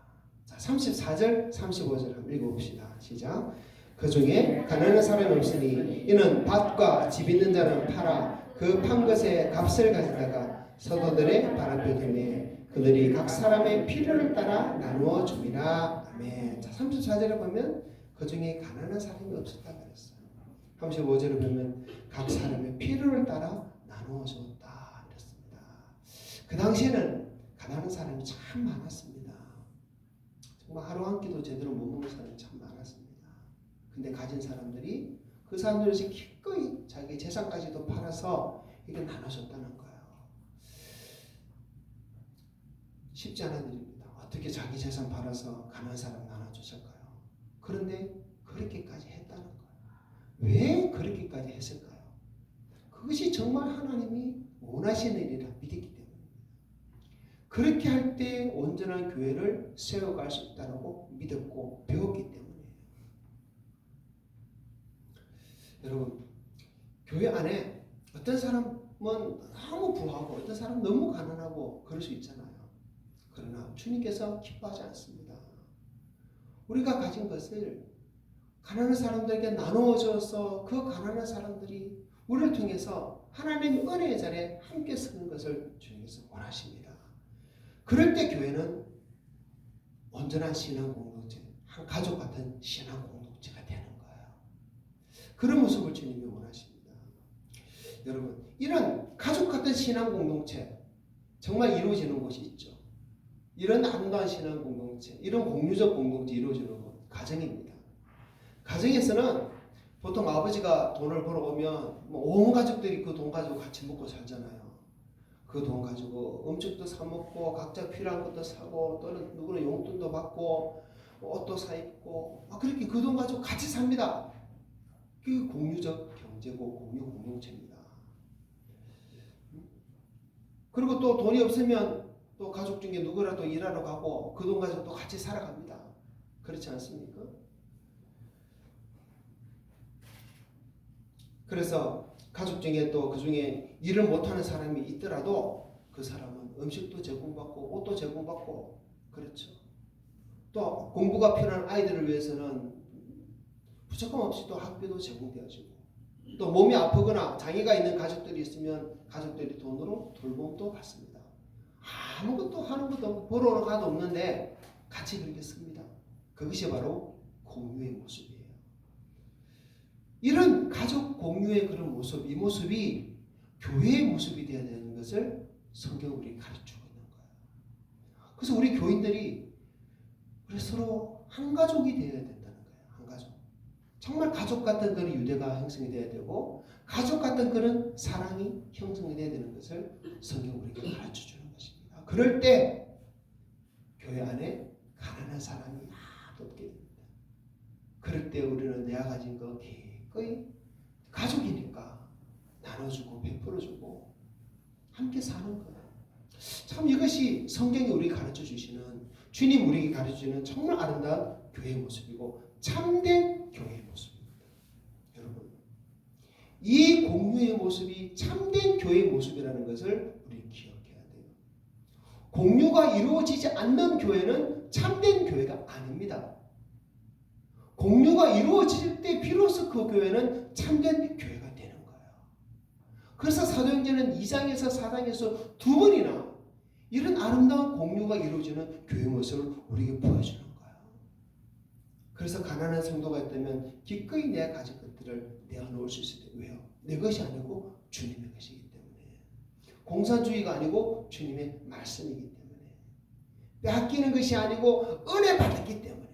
자, 34절, 35절 한번 읽어봅시다. 시작. 그 중에 가난한 사람이 없으니 이는 밭과 집 있는 자는 팔아 그 판 것의 값을 가져다가 서도들의 발 앞에 두매 그들이 각 사람의 필요를 따라 나누어 줍니다. 아멘. 자, 34절에 보면 그 중에 가난한 사람이 없었다 그랬어요. 35절에 보면 각 사람의 필요를 따라 나누어 줬다 이랬습니다. 그 당시에는 가난한 사람이 참 많았습니다. 정말 하루 한 끼도 제대로 못 먹는 사람이 참 많았습니다. 근데 가진 사람들이 그 사람들에서 기꺼이 자기 재산까지도 팔아서 이게 나눠줬다는 거예요. 쉽지 않은 일입니다. 어떻게 자기 재산 팔아서 가난한 사람 나눠주실까요? 그런데 그렇게까지 했다는 거예요. 왜 그렇게까지 했을까요? 그것이 정말 하나님이 원하시는 일이라 믿었기 때문입니다. 그렇게 할 때 온전한 교회를 세워갈 수 있다고 믿었고 배웠기 때문이에요. 여러분, 교회 안에 어떤 사람은 너무 부하고 어떤 사람은 너무 가난하고 그럴 수 있잖아요. 그러나 주님께서 기뻐하지 않습니다. 우리가 가진 것을 가난한 사람들에게 나누어줘서 그 가난한 사람들이 우리를 통해서 하나님의 은혜의 자리에 함께 서는 것을 주님께서 원하십니다. 그럴 때 교회는 온전한 신앙 공동체, 한 가족 같은 신앙 공동체가 되는 거예요. 그런 모습을 주님이 원하십니다. 여러분, 이런 가족 같은 신앙 공동체 정말 이루어지는 곳이 있죠. 이런 아름다운 신앙 공동체, 이런 공유적 공동체 이루어지는 곳, 가정입니다. 가정에서는 보통 아버지가 돈을 벌어오면 온 가족들이 그 돈 가지고 같이 먹고 살잖아요. 그 돈 가지고 음식도 사 먹고 각자 필요한 것도 사고 또는 누구는 용돈도 받고 옷도 사 입고 그렇게 그 돈 가지고 같이 삽니다. 그 공유적 경제고 공유 공동체입니다. 그리고 또 돈이 없으면 또 가족 중에 누구라도 일하러 가고 그 돈 가지고 또 같이 살아갑니다. 그렇지 않습니까? 그래서 가족 중에 또 그 중에 일을 못하는 사람이 있더라도 그 사람은 음식도 제공받고 옷도 제공받고 그렇죠. 또 공부가 필요한 아이들을 위해서는 부족함 없이 또 학비도 제공되어지고 또 몸이 아프거나 장애가 있는 가족들이 있으면 가족들이 돈으로 돌봄도 받습니다. 아무것도 하는 것도 없고 보러 가도 없는데 같이 그렇게 씁니다. 그것이 바로 공유의 모습이에요. 이런 가족 공유의 그런 모습, 이 모습이 교회의 모습이 되어야 되는 것을 성경은 우리 가르치고 있는 거예요. 그래서 우리 교인들이 우리 서로 한 가족이 되어야 된다는 거예요. 한 가족. 정말 가족 같은 그런 유대가 형성이 되어야 되고 가족 같은 그런 사랑이 형성이 되어야 되는 것을 성경 우리가 가르쳐 주는 것입니다. 그럴 때 교회 안에 가난한 사람이 하나도 없게 됩니다. 그럴 때 우리는 내가 가진 거 기꺼이 가족이니까 나눠주고 베풀어주고 함께 사는 거예요. 참 이것이 성경이 우리에게 가르쳐 주시는 주님 우리에게 가르쳐 주시는 정말 아름다운 교회의 모습이고 참된 교회의 모습입니다. 여러분 이 공유의 모습이 참된 교회의 모습이라는 것을 우리 기억해야 돼요. 공유가 이루어지지 않는 교회는 참된 교회가 아닙니다. 공유가 이루어질 때 비로소 그 교회는 참된 교회가 되는 거예요. 그래서 사도행전은 2장에서 4장에서 두 번이나 이런 아름다운 공유가 이루어지는 교회 모습을 우리에게 보여주는 거예요. 그래서 가난한 성도가 있다면 기꺼이 내가 가진 것들을 내어놓을 수 있을 때 왜요? 내 것이 아니고 주님의 것이기 때문에 공산주의가 아니고 주님의 말씀이기 때문에 빼앗기는 것이 아니고 은혜 받았기 때문에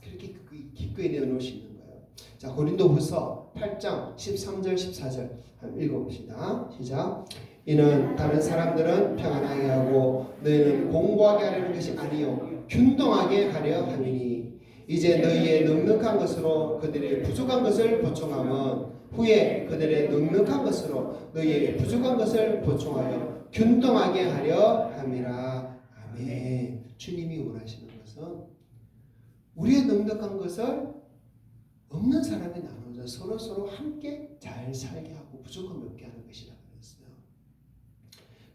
그렇게 기꺼이 내어놓을 수 있는 거예요. 자, 고린도후서 8장 13절 14절 한번 읽어봅시다. 시작. 이는 다른 사람들은 평안하게 하고 너희는 공고하게 하려는 것이 아니요 균등하게 하려 함이니 이제 너희의 넉넉한 것으로 그들의 부족한 것을 보충하면 후에 그들의 넉넉한 것으로 너희의 부족한 것을 보충하여 균등하게 하려 함이라. 아멘. 주님이 원하시는 것은 우리의 넉넉한 것을 없는 사람이 나눠서 서로 함께 잘 살게 하고 부족함 없게 하는 것이라 그랬어요.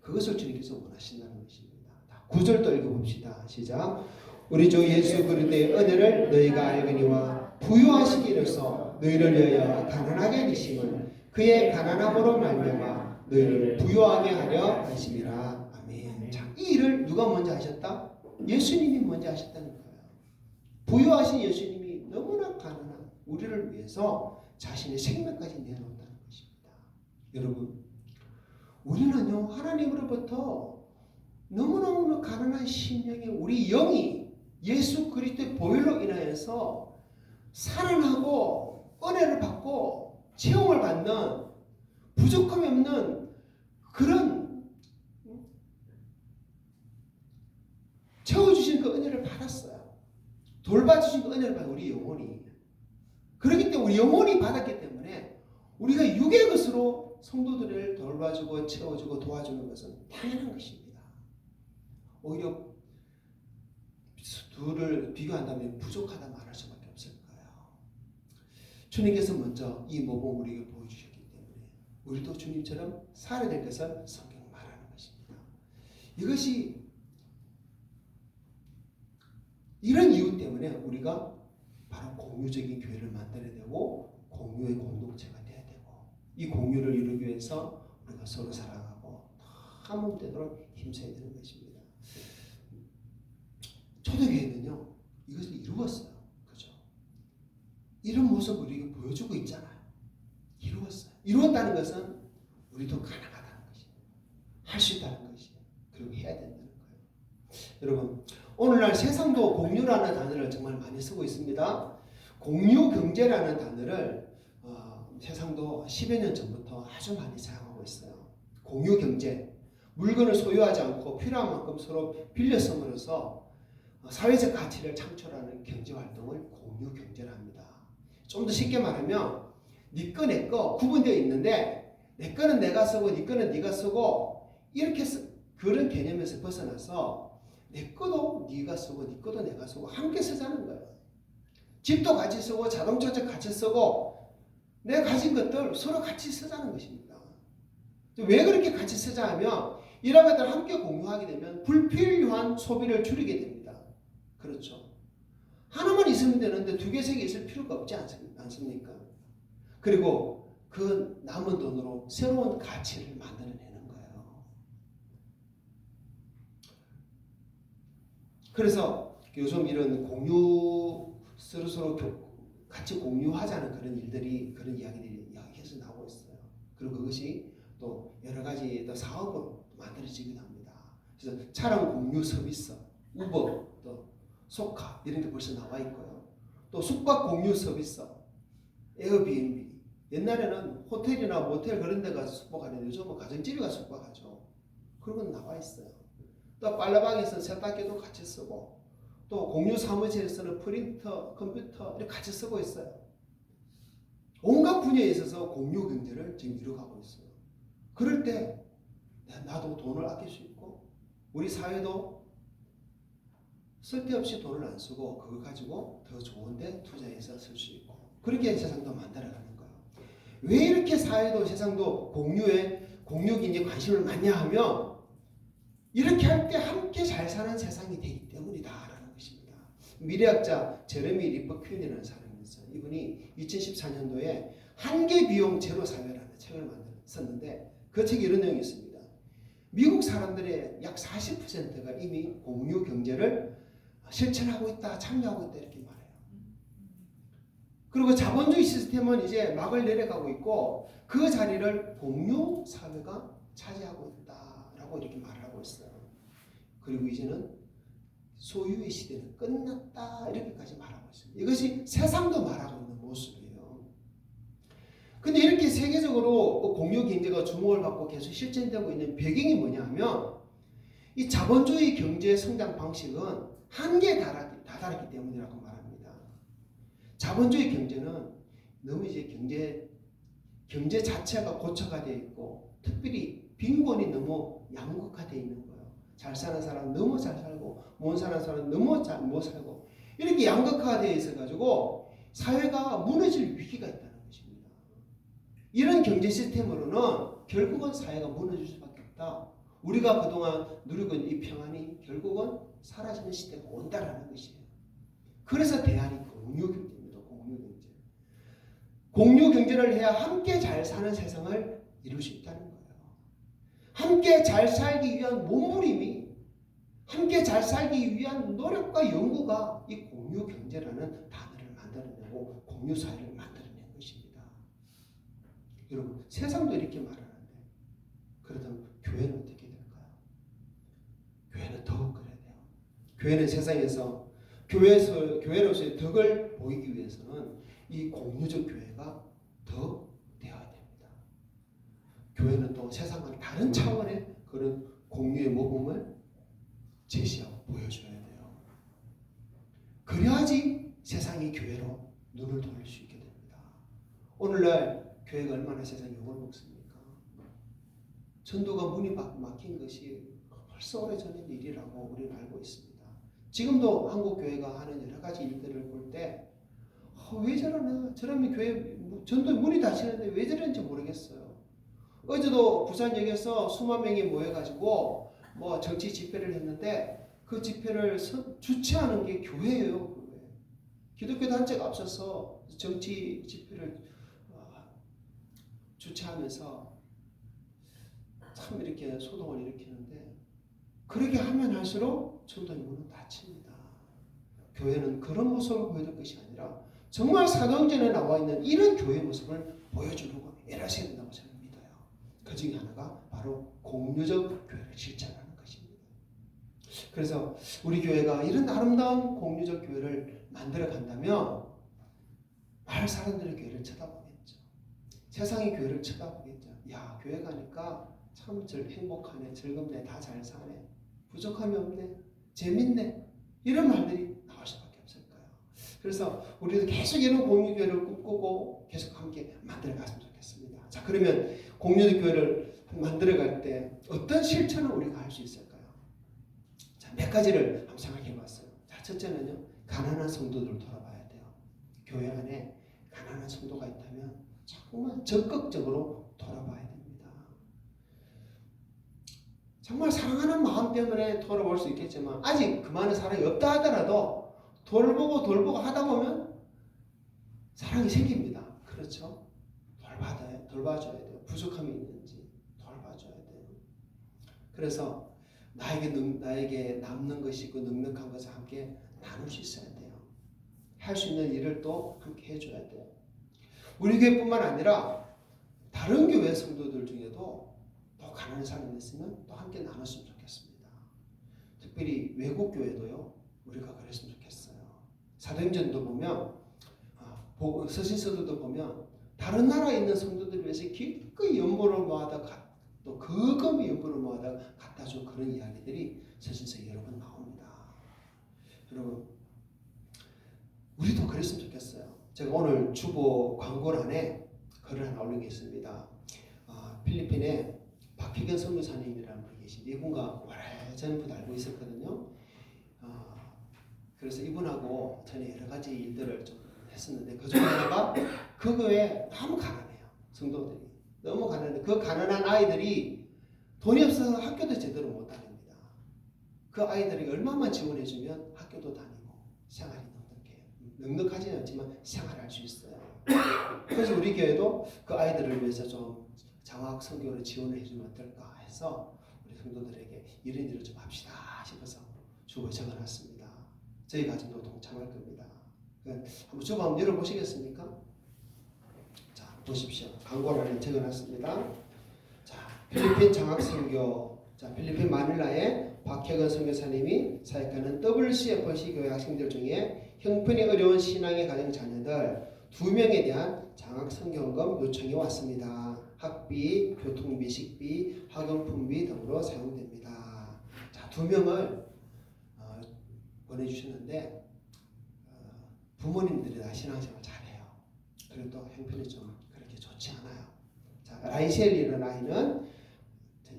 그것을 주님께서 원하신다는 것입니다. 9절도 읽어봅시다. 시작. 우리 주 예수 그리스도의 은혜를 너희가 알거니와 부유하시기로서 너희를 위하여 가난하게 하심을 그의 가난함으로 말미암아 너희를 부유하게 하려 하심이라. 아멘. 자, 이 일을 누가 먼저 하셨다? 예수님이 먼저 하셨다는 거예요. 부유하신 예수님이 너무나 가난한 우리를 위해서 자신의 생명까지 내놓는다는 것입니다. 여러분, 우리는요 하나님으로부터 너무너무 가난한 심령의 우리 영이 예수 그리스도의 보혈로 인하여서 살아나고 은혜를 받고 체험을 받는 부족함이 없는 그런 채워주신 그 은혜를 받았어요. 돌봐주신 그 은혜를 받은 우리 영혼이. 그렇기 때문에 우리 영혼이 받았기 때문에 우리가 육의 것으로 성도들을 돌봐주고 채워주고 도와주는 것은 당연한 것입니다. 오히려 둘을 비교한다면 부족하다 말할 수밖에 없을 거예요. 주님께서 먼저 이 모범을 우리에게 보여주셨기 때문에 우리도 주님처럼 살아야 될 것을 성경은 말하는 것입니다. 이것이 이런 이유 때문에 우리가 바로 공유적인 교회를 만들어야 되고 공유의 공동체가 돼야 되고 이 공유를 이루기 위해서 우리가 서로 사랑하고 한 몸 되도록 힘써야 되는 것입니다. 초대교회는요 이것을 이루었어요. 그죠? 이런 모습을 우리가 보여주고 있잖아요. 이루었어요. 이루었다는 것은 우리도 가능하다는 것이에요. 할 수 있다는 것이에요. 그리고 해야 된다는 거예요. 여러분 오늘날 세상도 공유라는 단어를 정말 많이 쓰고 있습니다. 공유 경제라는 단어를 세상도 10여 년 전부터 아주 많이 사용하고 있어요. 공유 경제, 물건을 소유하지 않고 필요한 만큼 서로 빌려 쓰므로써 사회적 가치를 창출하는 경제 활동을 공유 경제라 합니다. 좀 더 쉽게 말하면 네 거 내 거 구분되어 있는데 내 거는 내가 쓰고 네 거는 네가 쓰고 이렇게 그런 개념에서 벗어나서 내 거도 네가 쓰고 네 거도 내가 쓰고 함께 쓰자는 거예요. 집도 같이 쓰고 자동차도 같이 쓰고 내가 가진 것들 서로 같이 쓰자는 것입니다. 왜 그렇게 같이 쓰자 하면 이런 것들을 함께 공유하게 되면 불필요한 소비를 줄이게 됩니다. 그렇죠. 하나만 있으면 되는데 두 개, 세 개 있을 필요가 없지 않습니까? 그리고 그 남은 돈으로 새로운 가치를 만들어내는 거예요. 그래서 요즘 이런 서로 같이 공유하자는 그런 일들이, 그런 이야기들이 계속 나오고 있어요. 그리고 그것이 또 여러 가지 또 사업으로 만들어지기도 합니다. 그래서 차량 공유 서비스, 우버, 또 소카 이런 게 벌써 나와 있고요. 또 숙박 공유 서비스, 에어비앤비. 옛날에는 호텔이나 모텔 그런 데 가서 숙박하는데 요즘은 가정집에 가서 숙박하죠. 그런 건 나와 있어요. 또 빨래방에서는 세탁기도 같이 쓰고, 또 공유 사무실에서는 프린터, 컴퓨터 이렇게 같이 쓰고 있어요. 온갖 분야에 있어서 공유 경제를 지금 이루어가고 있어요. 그럴 때 나도 돈을 아낄 수 있고, 우리 사회도 쓸데없이 돈을 안 쓰고 그걸 가지고 더 좋은데 투자해서 쓸 수 있고, 그렇게 세상도 만들어가는 거예요. 왜 이렇게 사회도 세상도 공유 경제에 관심을 많이 하면 이렇게 할 때 함께 잘 사는 세상이 되기 때문이다라는 것입니다. 미래학자 제레미 리퍼 퀸이라는 사람이 있어요. 이분이 2014년도에 한계 비용 제로 사회라는 책을 썼는데 그 책에 이런 내용이 있습니다. 미국 사람들의 약 40%가 이미 공유 경제를 실천하고 있다, 참여하고 있다 이렇게 말해요. 그리고 자본주의 시스템은 이제 막을 내려가고 있고 그 자리를 공유 사회가 차지하고 있다라고 이렇게 말하고 있어요. 그리고 이제는 소유의 시대는 끝났다 이렇게까지 말하고 있습니다. 이것이 세상도 말하고 있는 모습이에요. 근데 이렇게 세계적으로 공유 경제가 주목을 받고 계속 실천되고 있는 배경이 뭐냐면 이 자본주의 경제 성장 방식은 한계에 다다랐기 때문이라고 말합니다. 자본주의 경제는 너무 이제 경제 자체가 고착화되어 있고 특별히 빈곤이 너무 양극화되어 있는 거예요. 잘 사는 사람은 너무 잘 살고 못 사는 사람은 너무 잘 못 살고 이렇게 양극화되어 있어가지고 사회가 무너질 위기가 있다는 것입니다. 이런 경제 시스템으로는 결국은 사회가 무너질 수밖에 없다. 우리가 그동안 누리고 있는 이 평안이 결국은 사라지는 시대가 온다라는 것이에요. 그래서 대안이 공유경제입니다. 공유경제. 공유경제를 해야 함께 잘 사는 세상을 이룰 수 있다는 거예요. 함께 잘 살기 위한 몸부림이, 함께 잘 살기 위한 노력과 연구가 이 공유경제라는 단어를 만들어내고 공유사회를 만들어낸 것입니다. 여러분, 세상도 이렇게 말하는데 그렇다면 교회는 어떻게 될까요? 교회는 더욱 그래야 돼요. 교회는 세상에서 교회로서의 덕을 보이기 위해서는 이 공유적 교회가 더 되어야 됩니다. 교회는 또 세상과는 다른 차원의 그런 공유의 모범을 제시하고 보여줘야 돼요. 그래야지 세상이 교회로 눈을 돌릴 수 있게 됩니다. 오늘날 교회가 얼마나 세상에 욕을 먹습니까? 전도가 문이 막힌 것이 벌써 오래전의 일이라고 우리는 알고 있습니다. 지금도 한국 교회가 하는 여러 가지 일들을 볼 때 왜 저러나, 저러면 교회 전도 문이 닫히는데 왜 저러는지 모르겠어요. 어제도 부산역에서 수만 명이 모여가지고 뭐 정치 집회를 했는데 그 집회를 주최하는 게 교회예요. 교회. 기독교 단체가 앞서서 정치 집회를 주최하면서 참 이렇게 소동을 일으키는데 그렇게 하면 할수록 전도의 문은 닫힙니다. 교회는 그런 모습을 보여줄 것이 아니라 정말 사도행전에 나와 있는 이런 교회 모습을 보여주려고 애라셔야 된다고 저는 믿어요. 그 중에 하나가 바로 공유적 교회를 실천하는 것입니다. 그래서 우리 교회가 이런 아름다운 공유적 교회를 만들어 간다면 마을 사람들의 교회를 쳐다보겠죠. 세상의 교회를 쳐다보겠죠. 야, 교회 가니까 참 행복하네, 즐겁네, 다 잘 사네, 부족함이 없네, 재밌네, 이런 말들이 나올 수밖에 없을 거예요. 그래서 우리도 계속 이런 공유교회를 꿈꾸고 계속 함께 만들어갔으면 좋겠습니다. 자, 그러면 공유적 교회를 만들어갈 때 어떤 실천을 우리가 할 수 있을까요? 자, 몇 가지를 한번 생각해봤어요. 자, 첫째는요, 가난한 성도들을 돌아봐야 돼요. 교회 안에 가난한 성도가 있다면 정말 적극적으로 돌아봐야 됩니다. 정말 사랑하는 마음 때문에 돌아볼 수 있겠지만 아직 그 많은 사람이 없다 하더라도 돌보고 하다 보면 사랑이 생깁니다. 그렇죠? 돌봐줘야 돼요. 부족함이 있는지 돌봐줘야 돼요. 그래서 나에게 남는 것이 있고 넉넉한 것을 함께 나눌 수 있어야 돼요. 할 수 있는 일을 또 함께 해줘야 돼요. 우리 교회뿐만 아니라 다른 교회 성도들 중에도 또 가난한 사람이 있으면 또 함께 나눴으면 좋겠습니다. 특별히 외국 교회도요. 우리가 그랬으면 좋겠어요. 사도행전도 보면 서신서도 보면 다른 나라에 있는 성도들을 위해서 기꺼이 연보를 모아다 또 그금의 연보를 모아다 갖다 준 그런 이야기들이 서신서에 여러 번 나옵니다. 여러분 우리도 그랬으면 좋겠어요. 제가 오늘 주보 광고란에 글을 하나 올린 게 있습니다. 필리핀에 박혜견 선교사님이라는 분이 계신데 이분과 오래전부터 알고 있었거든요. 그래서 이분하고 전에 여러 가지 일들을 좀 했었는데 그 중에 하나가 그 교회에 너무 가난해요. 성도들이 너무 가난해. 그 가난한 아이들이 돈이 없어서 학교도 제대로 못 다닙니다. 그 아이들에게 얼마만 지원해주면 학교도 다니고 생활이 넉넉하지는 않지만 생활할 수 있어요. 그래서 우리 교회도 그 아이들을 위해서 좀 장학 선교를 지원을 해주면 어떨까 해서 우리 성도들에게 이런 일을 좀 합시다 싶어서 주보에 적어놨습니다. 저희 가정도 동참할 겁니다. 한번 주보 한번 열어보시겠습니까? 자 보십시오. 광고란에 적어놨습니다. 자 필리핀 장학 선교, 자 필리핀 마닐라에 박혜건 선교사님이 사역하는 WCFC 교회 학생들 중에 형편이 어려운 신앙의 가정 자녀들 2명에 대한 장학 선교금 요청이 왔습니다. 학비, 교통비, 식비, 학용품비 등으로 사용됩니다. 자, 2명을 보내주셨는데 부모님들이 다 신앙생활 잘해요. 그리고 또 형편이 좀 그렇게 좋지 않아요. 자, 라이셀이라는 아이는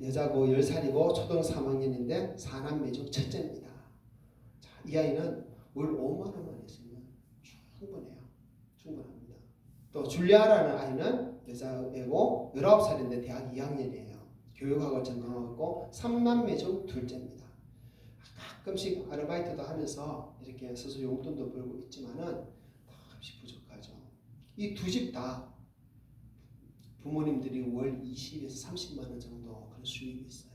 여자고 10살이고 초등 3학년인데 4남매 중 첫째입니다. 자, 이 아이는 월 5만 원만 있으면 충분합니다. 또 줄리아라는 아이는 여자애고 19살인데 대학 2학년이에요. 교육학을 전공하고 3남매 중 둘째입니다. 가끔씩 아르바이트도 하면서 이렇게 스스로 용돈도 벌고 있지만은 가끔씩 부족하죠. 이 두 집 다 부모님들이 월 20에서 30만 원 정도 그런 수입이 있어요.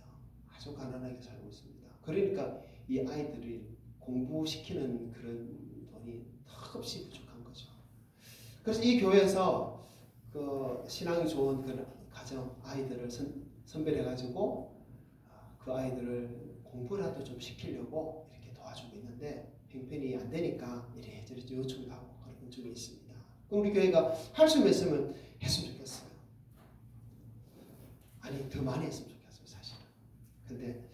아주 가난하게 살고 있습니다. 그러니까 이 아이들이 공부시키는 그런 돈이 턱없이 부족한 거죠. 그래서 이 교회에서 그 신앙이 좋은 그 가정 아이들을 선별해가지고 그 아이들을 공부라도 좀 시키려고 이렇게 도와주고 있는데 형편이 안 되니까 이래저래 요청도 하고 그런 쪽이 있습니다. 그럼 우리 교회가 할 수 있으면 했으면 좋겠어요. 아니 더 많이 했으면 좋겠어요 사실은. 근데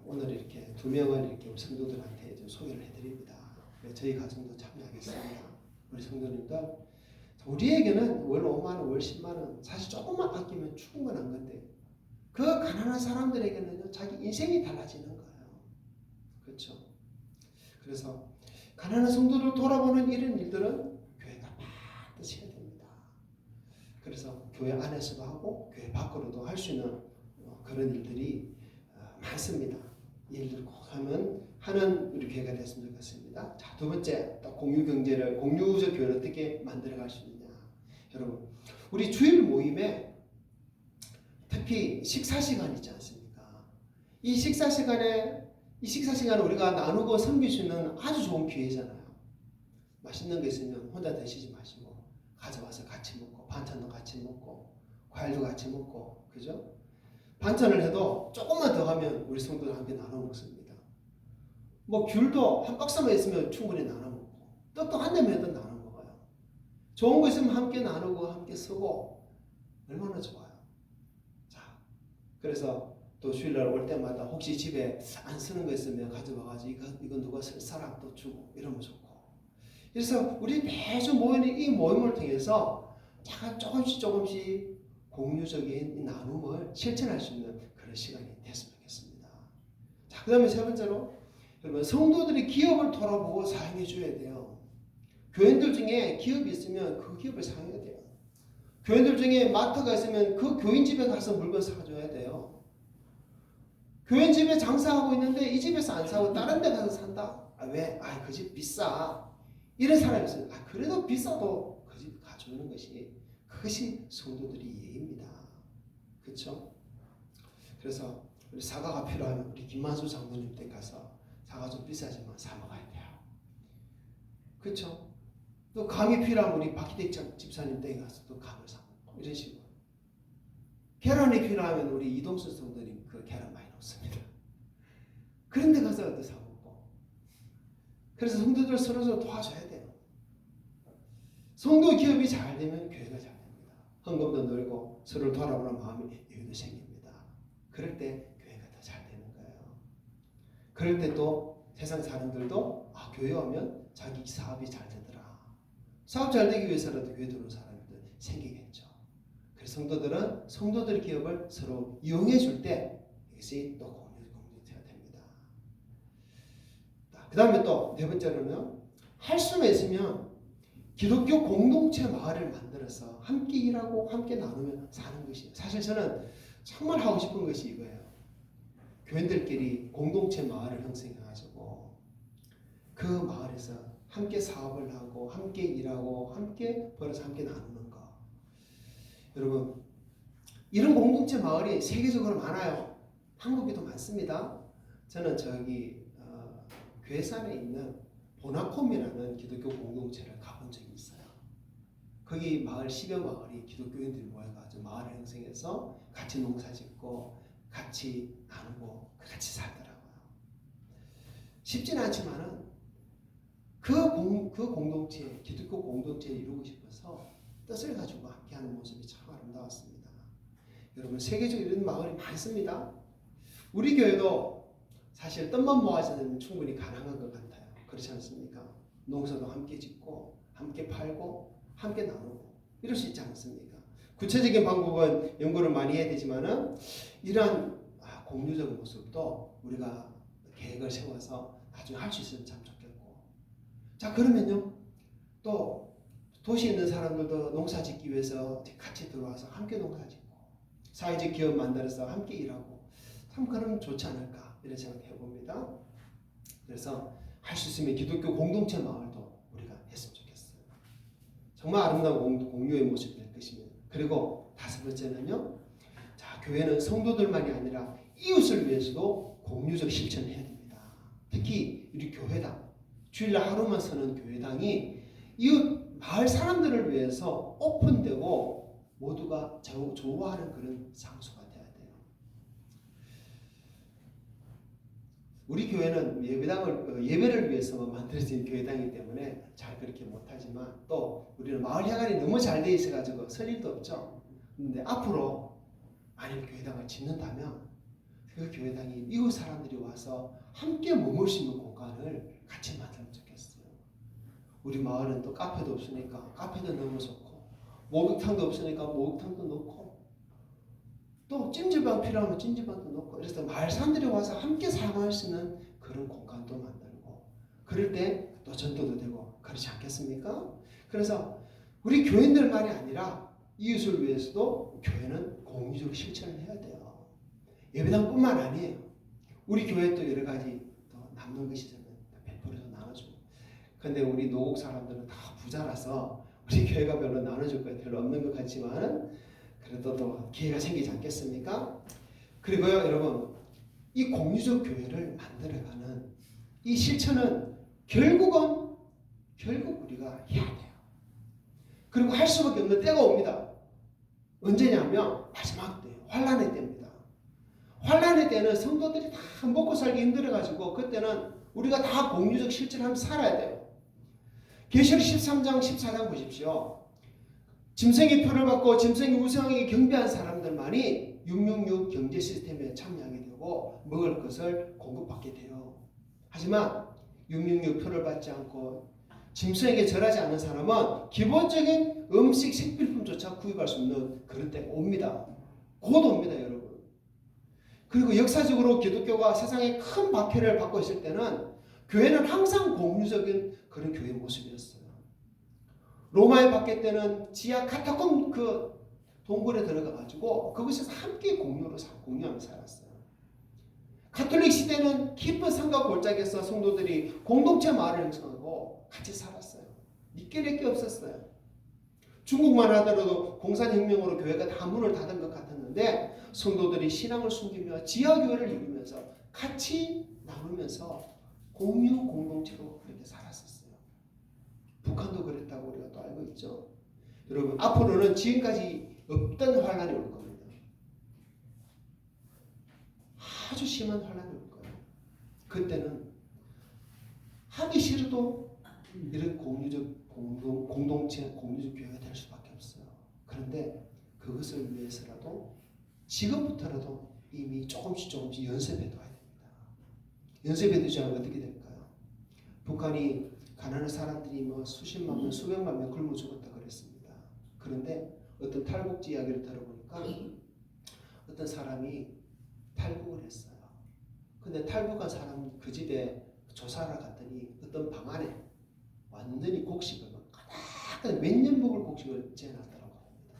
오늘 이렇게 2명을 이렇게 우리 성도들한테 좀 소개를 해드립니다. 저희 가정도 참여하겠습니다. 우리 성도님들 우리에게는 월 5만 원, 월 10만 원 사실 조금만 아끼면 충분한 건데 그 가난한 사람들에게는 자기 인생이 달라지는 거예요. 그렇죠? 그래서 가난한 성도를 돌아보는 이런 일들은 교회가 반드시 해야 됩니다. 그래서 교회 안에서도 하고 교회 밖으로도 할 수 있는 그런 일들이 많습니다. 이 일들을 꼭 하는 우리 교회가 됐으면 좋겠습니다. 자, 두 번째 또 공유적 교회를 어떻게 만들어갈 수 있느냐. 여러분 우리 주일 모임에 특히 식사 시간 있지 않습니까? 이 식사 시간을 우리가 나누고 섬길 수 있는 아주 좋은 기회잖아요. 맛있는 거 있으면 혼자 드시지 마시고 가져와서 같이 먹고 반찬도 같이 먹고 과일도 같이 먹고 그죠? 반찬을 해도 조금만 더 하면 우리 성도들 함께 나눠 먹습니다. 뭐 귤도 한 박스만 있으면 충분히 나눠 먹고 떡도 한 입에도 나눠 먹어요. 좋은 거 있으면 함께 나누고 함께 쓰고 얼마나 좋아요. 자, 그래서 또 주일날 올 때마다 혹시 집에 안 쓰는 거 있으면 가져와가지고 이거 누가 쓸 사람 또 주고 이러면 좋고. 그래서 우리 매주 모이는 이 모임을 통해서 조금씩 공유적인 이 나눔을 실천할 수 있는 그런 시간이 됐으면 좋겠습니다. 자, 그 다음에 세 번째로 여러분 성도들이 기업을 돌아보고 사용해 줘야 돼요. 교인들 중에 기업이 있으면 그 기업을 사용해야 돼요. 교인들 중에 마트가 있으면 그 교인 집에 가서 물건 사줘야 돼요. 교인 집에 장사하고 있는데 이 집에서 안 사고 다른 데 가서 산다. 왜? 그 집 비싸. 이런 사람이 있어요. 그래도 비싸도 그 집 가져오는 것이 그것이 성도들의 예입니다. 그렇죠? 그래서 우리 사과가 필요하면 우리 김만수 장모님 댁 가서 사과 좀 비싸지만 사 먹어야 돼요. 그렇죠? 또 감이 필요하면 우리 박희택 집사님 댁에 가서 또 감을 사 먹고 이런 식으로. 계란이 필요하면 우리 이동수 성도님 그 계란 많이 넣습니다. 그런 데 가서 또 사 먹고. 그래서 성도들 서로 도와줘야 돼요. 성도 기업이 잘 되면 교회가 잘 됩니다. 헌금도 늘고 서로를 돌아보는 마음이 여기도 생깁니다. 그럴 때 교회가 더 잘 되는 거예요. 그럴 때 또 세상 사람들도 교회 오면 자기 사업이 잘 되더라. 사업 잘 되기 위해서라도 교회 들어오는 사람들 생기겠죠. 그래서 성도들은 성도들의 기업을 서로 이용해 줄 때 이것이 또 공동체가 됩니다. 그 다음에 또 네 번째로는 할 수만 있으면 기독교 공동체 마을을 만들어서 함께 일하고 함께 나누며 사는 것이에요. 사실 저는 정말 하고 싶은 것이 이거예요. 교인들끼리 공동체 마을을 형성해가지고 그 마을에서 함께 사업을 하고 함께 일하고 함께 벌어서 함께 나누는 거. 여러분 이런 공동체 마을이 세계적으로 많아요. 한국에도 많습니다. 저는 괴산에 있는 보나콤이라는 기독교 공동체를 가본 적이 있어요. 거기 마을 10여 마을이 기독교인들이 모여가지고 마을을 형성해서 같이 농사짓고 같이 나누고 같이 살더라고요. 쉽지는 않지만은 그 공동체, 기독교 공동체를 이루고 싶어서 뜻을 가지고 함께하는 모습이 참 아름다웠습니다. 여러분 세계적으로 이런 마을이 많습니다. 우리 교회도 사실 뜻만 모아지면 충분히 가능한 것 같아요. 그렇지 않습니까? 농사도 함께 짓고 함께 팔고 함께 나누고 이럴 수 있지 않습니까? 구체적인 방법은 연구를 많이 해야 되지만은 이러한 공유적 모습도 우리가 계획을 세워서 나중에 할 수 있으면 참 좋겠고. 자 그러면요 또 도시에 있는 사람들도 농사 짓기 위해서 같이 들어와서 함께 농사 짓고 사회적 기업 만들어서 함께 일하고 참 그러면 좋지 않을까 이런 생각 해봅니다. 그래서 할 수 있으면 기독교 공동체 마을도 우리가 했으면 좋겠어요. 정말 아름다운 공유의 모습이 될 것입니다. 그리고 다섯 번째는요. 자, 교회는 성도들만이 아니라 이웃을 위해서도 공유적 실천을 해야 됩니다. 특히 우리 교회당, 주일날 하루만 서는 교회당이 이웃 마을 사람들을 위해서 오픈되고 모두가 좋아하는 그런 장소가 돼야 돼요. 우리 교회는 예배를 위해서만 만들어진 교회당이기 때문에 잘 그렇게 못하지만 또 우리는 마을 회관이 너무 잘 돼 있어가지고 설 일도 없죠. 그런데 앞으로 만약 교회당을 짓는다면 그 교회당이 이웃 사람들이 와서 함께 머물 수 있는 공간을 같이 만들면 좋겠어요. 우리 마을은 또 카페도 없으니까 카페도 너무 좋고 목욕탕도 없으니까 목욕탕도 놓고 또 찜질방 필요하면 찜질방도 놓고 그래서 마을 사람들이 와서 함께 사용할 수 있는 그런 공간도 만들고 그럴 때 또 전도도 되고 그렇지 않겠습니까? 그래서 우리 교인들만이 아니라 이웃을 위해서도 교회는 공유적 실천을 해야 돼요. 예배당뿐만 아니에요. 우리 교회 또 여러 가지 또 남는 것이 있으면 100% 나눠주고. 근데 우리 노곡 사람들은 다 부자라서 우리 교회가 별로 나눠줄 거 별로 없는 것 같지만 그래도 또 기회가 생기지 않겠습니까? 그리고요 여러분 이 공유적 교회를 만들어가는 이 실천은 결국 우리가 해야 돼요. 그리고 할 수밖에 없는 때가 옵니다. 언제냐면 마지막 때예요. 환란의 때입니다. 환란의 때는 성도들이 다 먹고 살기 힘들어가지고 그때는 우리가 다 공유적 실천하면서 살아야 돼요. 계시록 13장 14장 보십시오. 짐승의 표를 받고 짐승의 우상에게 경배한 사람들만이 666 경제 시스템에 참여하게 되고 먹을 것을 공급받게 돼요. 하지만 666 표를 받지 않고 짐승에게 절하지 않는 사람은 기본적인 음식 식필품조차 구입할 수 없는 그런 때가 옵니다. 곧 옵니다, 여러분. 그리고 역사적으로 기독교가 세상에 큰 박해를 받고 있을 때는 교회는 항상 공유적인 그런 교회 모습이었어요. 로마의 박해 때는 지하 카타콤 그 동굴에 들어가가지고 그곳에서 함께 공유하며 살았어요. 가톨릭 시대는 깊은 산과 골짜기에서 성도들이 공동체 마을을 형성하고 같이 살았어요. 믿게 게 없었어요. 중국만 하더라도 공산혁명으로 교회가 다 문을 닫은 것 같았는데 성도들이 신앙을 숨기며 지하교회를 이루면서 같이 나누면서 공유 공동체로 그렇게 살았었어요. 북한도 그랬다고 우리가 또 알고 있죠. 여러분, 앞으로는 지금까지 없던 환란이 올 겁니다. 아주 심한 환란이 올 거예요. 그때는 하기 싫어도 이런 공동체, 공유적 교회가 될 수밖에 없어요. 그런데 그것을 위해서라도 지금부터라도 이미 조금씩 연습해 둬야 됩니다. 연습해 두지 않으면 어떻게 될까요? 북한이 가난한 사람들이 뭐 수십만 명, 수백만 명 굶어 죽었다 그랬습니다. 그런데 어떤 탈북지 이야기를 들어보니까 어떤 사람이 탈북을 했어요. 근데 탈북한 사람 그 집에 조사를 갔더니 어떤 방 안에 완전히 곡식을 가득 몇 년 먹을 곡식을 재놨더라고 합니다.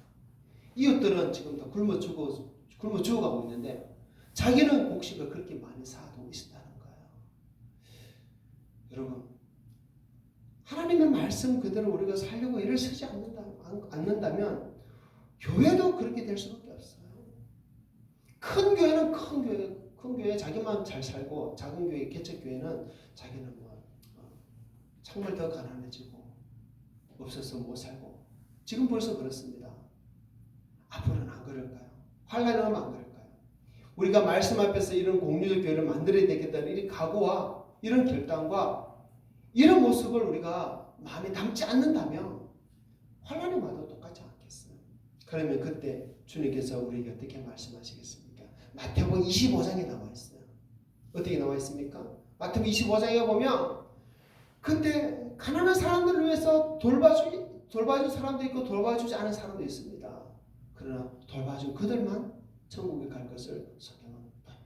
이웃들은 지금 다 굶어 죽어가고 있는데 자기는 곡식을 그렇게 많이 사두고 있었다는 거예요. 여러분, 하나님의 말씀 그대로 우리가 살려고 애를 쓰지 않는다면 교회도 그렇게 될 수밖에 없어요. 큰 교회는 큰 교회 자기만 잘 살고, 작은 교회, 개척교회는 자기는 정말 더 가난해지고 없어서 못 살고, 지금 벌써 그렇습니다. 앞으로는 안 그럴까요? 환란이 오면 안 그럴까요? 우리가 말씀 앞에서 이런 공유적 교회를 만들어야 되겠다는 이 각오와 이런 결단과 이런 모습을 우리가 마음에 담지 않는다면 환란이 와도 똑같지 않겠어요? 그러면 그때 주님께서 우리에게 어떻게 말씀하시겠습니까? 마태복음 25장에 나와 있어요. 어떻게 나와 있습니까? 마태복음 25장에 보면 그때 가난한 사람들을 위해서 돌봐줄 사람도 있고 돌봐주지 않은 사람도 있습니다. 그러나 돌봐준 그들만 천국에 갈 것을 성경은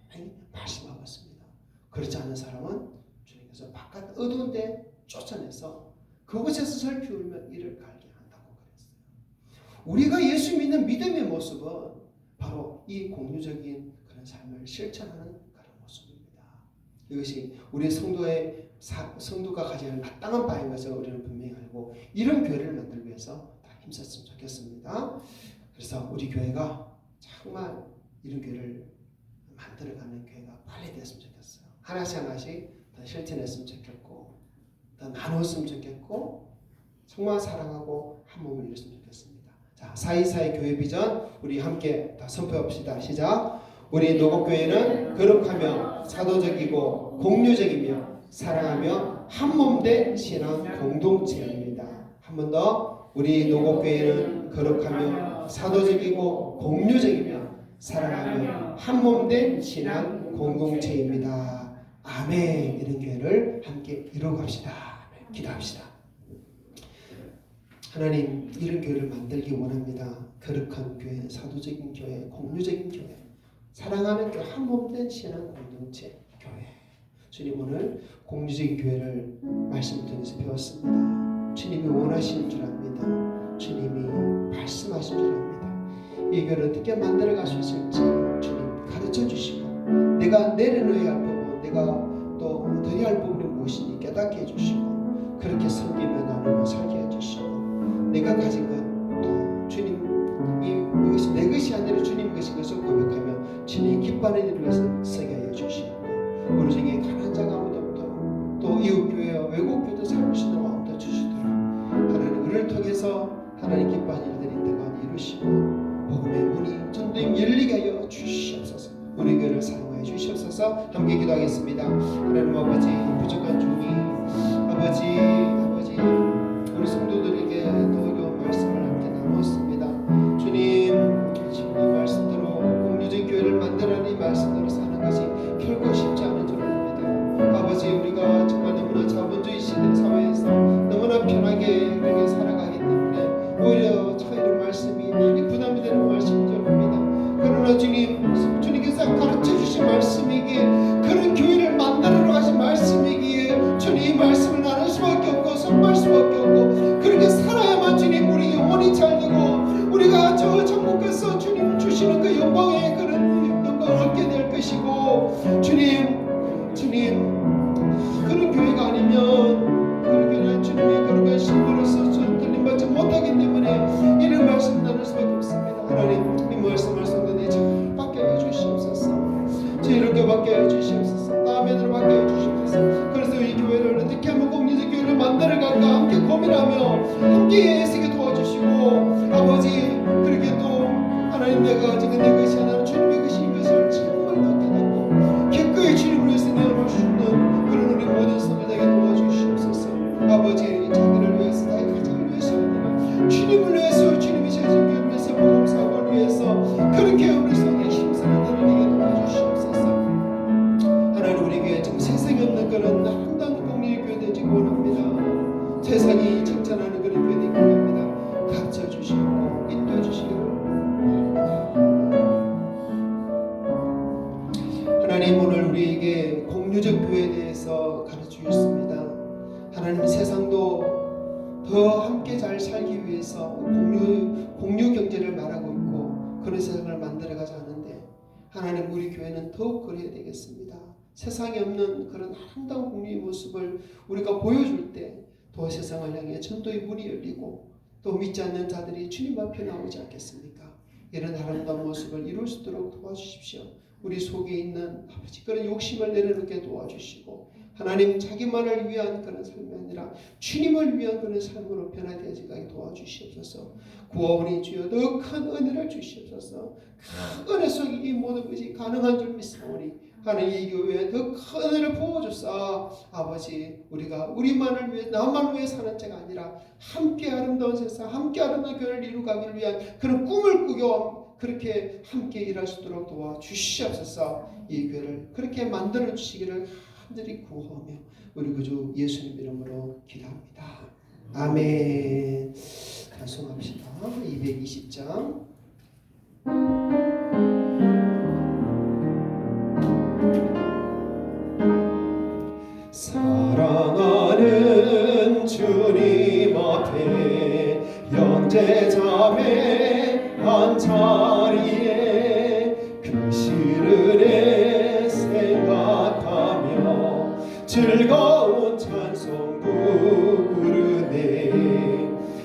분명히 말씀하고 있습니다. 그렇지 않은 사람은 주님께서 바깥 어두운 데 쫓아내서 그곳에서 슬피 울며 이를 갈게 한다고 그랬어요. 우리가 예수 믿는 믿음의 모습은 바로 이 공유적인 그런 삶을 실천하는 그런 모습입니다. 이것이 우리 성도가 가져야 할 마땅한 바인 것을 우리는 분명히 알고 이런 교회를 만들기 위해서 다 힘썼으면 좋겠습니다. 그래서 우리 교회가 정말 이런 교회를 만들어가는 교회가 빨리 됐으면 좋겠어요. 하나씩 더 실천했으면 좋겠고, 더 나눴으면 좋겠고, 정말 사랑하고 한 몸을 이뤘으면 좋겠습니다. 자, 4.24의 교회 비전 우리 함께 다 선포합시다. 시작. 우리 노곡교회는 거룩하며 사도적이고 공유적이며 사랑하며 한 몸 된 신앙 공동체입니다. 한 번 더. 우리 노곡교회는 거룩하며 사도적이고 공유적이며 사랑하며 한 몸 된 신앙 공동체입니다. 아멘. 이런 교회를 함께 이루어갑시다. 기도합시다. 하나님, 이런 교회를 만들기 원합니다. 거룩한 교회, 사도적인 교회, 공유적인 교회, 사랑하는 교회, 한 몸 된 신앙 공동체 교회. 주님, 오늘 공유적인 교회를 말씀을 통해서 배웠습니다. 주님이 원하시는 줄 압니다. 주님이 말씀하신 줄 압니다. 이 교회를 어떻게 만들어갈 수 있을지 주님 가르쳐 주시고, 내가 내려놓아야 할 부분, 내가 또 드려야 할 부분이 무엇인지 깨닫게 해주시고, 그렇게 섬기며 나누며 살게 해주시고, 내가 가진 것 또 주님 이것이 내 것이 아니라 주님 것인 것을 고백하며 주님 기뻐하는 일을 위해서 쓰게 해주시고, 우리 중에 가난한 자가 아무도 없도록 또 이웃교회와 외국교회도 살릴 수 있는 마음도 주시도록 하나님 우리를 통해서 하나님 기뻐하는 일들이 있다가 이루시고 복음의 문이 전도임 열리게 하여 주시옵소서. 우리 교회를 사용하여 주시옵소서. 함께 기도하겠습니다. 하나님 아버지, 부족한 종이 아버지 우리 성도들에게 더 어려운 말씀을 함께 나눴습니다. 주님, 지금 이 말씀대로 공유적 교회를 만들어내는 이 말씀대로 사는 것이 결코 쉽지 않은 줄 압니다. 아버지, 우리가 정말 너무나 자본주의 시대 사회에서 너무나 편하게 그렇게 살아가기 때문에 오히려 이런 말씀이 많이 부담이 되는 말씀인 줄 압니다. 그러나 주님께서 가르쳐 주신 말씀이기에, 그런 교회를 만들어 가신 말씀이기에 주님 이 말씀을 나눌 수밖에 없고 선포할 수밖에 없고, 그렇게 살아야만 주님 우리 영혼이 잘 되고 우리가 저 천국에서 주님 주시는 그 영광의 그런 영광을 얻게 될 것이고 주님 그런 교회가 아니면 그런 교회는 주님의 그런 신부로서 들림받지 못하기 때문에 이런 말씀 나눌 수밖에 없습니다. 하나님 이 말씀을 성도들이 잘 받게 해주시옵소서. 저희를 받게 해주시옵소서. 다음에도 받게 해주시옵소서. 그래서 이 교회를 어떻게 하면 공리적 교회를 만들어갈까 함께 고민하며 함께 애쓰게 도와주시고 아버지 그렇게 또 하나님 내가 가지고 내 것이 아니라 주님의 것인 것을 정말 높게 잡고 기꺼이 주님을 위해서 내어놓을 수 있는 그런 우리 모든 성도들에게 도와주시옵소서. 아버지 자기를 위해서 나의 가정을 위해서 주님을 위해서 주님이 세신 교회를 위해서 복음사업을 위해서 그렇게 우리 성에 힘쓰는 자들에게 도와주시옵소서. 하나님 우리 교회 지금 세상에 없는 그런 아름다운 공리의 교회 되지 원합니다. 세상이 칭찬하는 그런 교회 되기 원합니다. 가르쳐 주시고 인도해 주시기를 하나님 오늘 우리에게 공유적 교회에 대해서 가르쳐 주셨습니다. 하나님 세상도 더 함께 잘 살기 위해서 공유 경제를 말하고 있고 그런 세상을 만들어가자 하는데 하나님 우리 교회는 더욱 그래야 되겠습니다. 세상에 없는 그런 아름다운 공유의 모습을 우리가 보여줄 때 더 세상을 향해 전도의 문이 열리고 또 믿지 않는 자들이 주님 앞에 나오지 않겠습니까? 이런 아름다운 모습을 이룰 수 있도록 도와주십시오. 우리 속에 있는 아버지 그런 욕심을 내려놓게 도와주시고 하나님 자기만을 위한 그런 삶이 아니라 주님을 위한 그런 삶으로 변화되어지게 도와주시옵소서. 구원이 주여 더 큰 은혜를 주시옵소서. 큰 은혜 속에 이 모든 것이 가능한 줄 믿사오니 하나님 이 교회에 더 큰 은혜를 부어주사 아버지 우리가 우리만을 위해 나만 위해 사는 자가 아니라 함께 아름다운 세상 함께 아름다운 교회를 이루가기를 위한 그런 꿈을 꾸겨 그렇게 함께 일할 수 있도록 도와주시옵소서. 이 교회를 그렇게 만들어 주시기를 간절히 구하며 우리 구주 예수님 이름으로 기도합니다. 아멘. 단송합시다. 220장 사랑하는 주님 앞에 형제자매 한자리에 그 시를 생각하며 즐거운 찬송 부르네.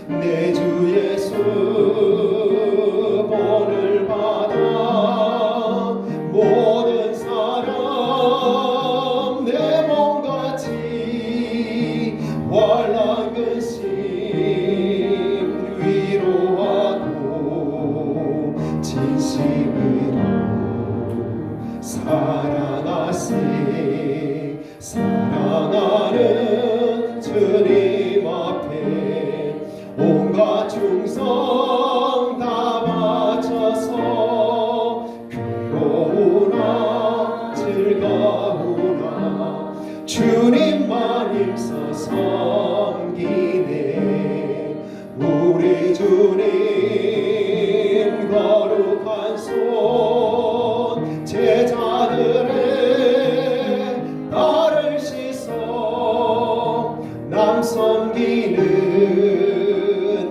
내 주 예수 본을 받아 모든 사람 내 몸같이 환난 근심 위로하고 진심으로 사랑하세. 사랑하는 주님 앞에 온갖 충성 다 바쳐서 괴로우나 즐거우나 주님만 힘써 섬기네. 우리 주님 거룩한 손 제자들의 발을 씻어 남 섬기는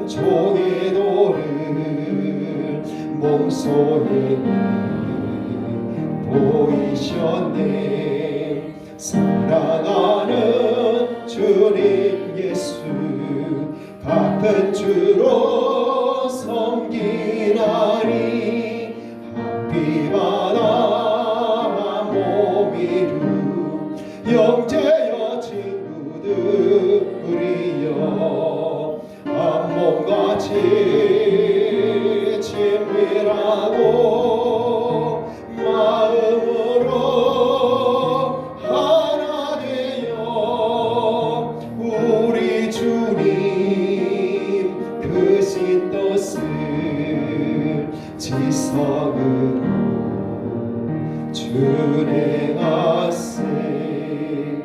종의 도를 몸소에 보이셨네. 사랑하는 주님 예수 같은 주로 섬기나니 합비바다 몸이루 형제여 친구들이여 한 몸같이 친밀하고 마음으로 하나 되어 우리 주님 그 신 뜻을 지성으로 준행하세.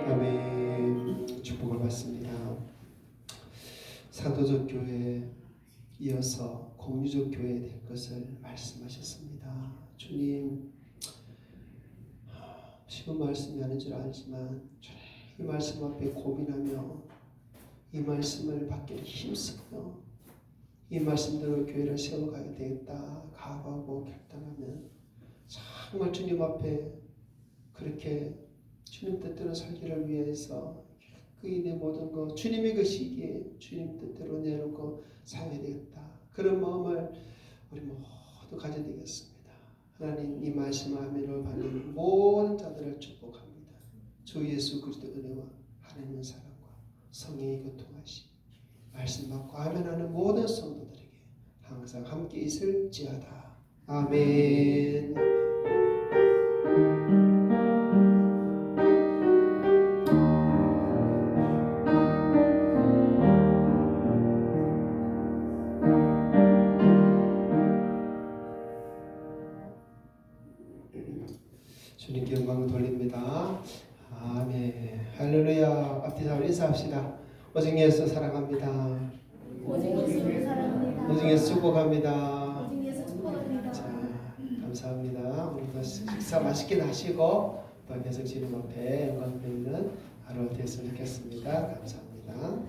아멘. 축복을 받습니다. 사도적 교회에 이어서 공유적 교회 될 것을 말씀하셨습니다. 주님 쉬운 말씀이 아닌 줄 알지만 이 말씀 앞에 고민하며 이 말씀을 받기를 힘쓰며 이 말씀대로 교회를 세워가야 되겠다 각오하고 결단하면 정말 주님 앞에 그렇게 주님 뜻대로 살기를 위해서 그인의 모든 것 주님이 그 시기에 주님 뜻대로 내놓고 살아야 되겠다. 그런 마음을 우리 모두 가져야 되겠습니다. 하나님 이 말씀 아멘을 받는 모든 자들을 축복합니다. 주 예수 그리스도의 은혜와 하나님의 사랑과 성령의 교통하심 말씀 받고 아멘하는 모든 성도들에게 항상 함께 있을지어다. 아멘. 주님께 영광을 돌립니다. 아멘. 할렐루야. 앞뒤서 인사합시다. 오직 예수 사랑합니다. 오직 예수를 사랑합니다. 오직 예수 축복합니다. 오직 예수 축복합니다. 자, 감사합니다. 오늘도 식사 맛있게 하시고 또 계속 주님 앞에 영광 드리는 하루 됐으면 좋겠습니다. 감사합니다.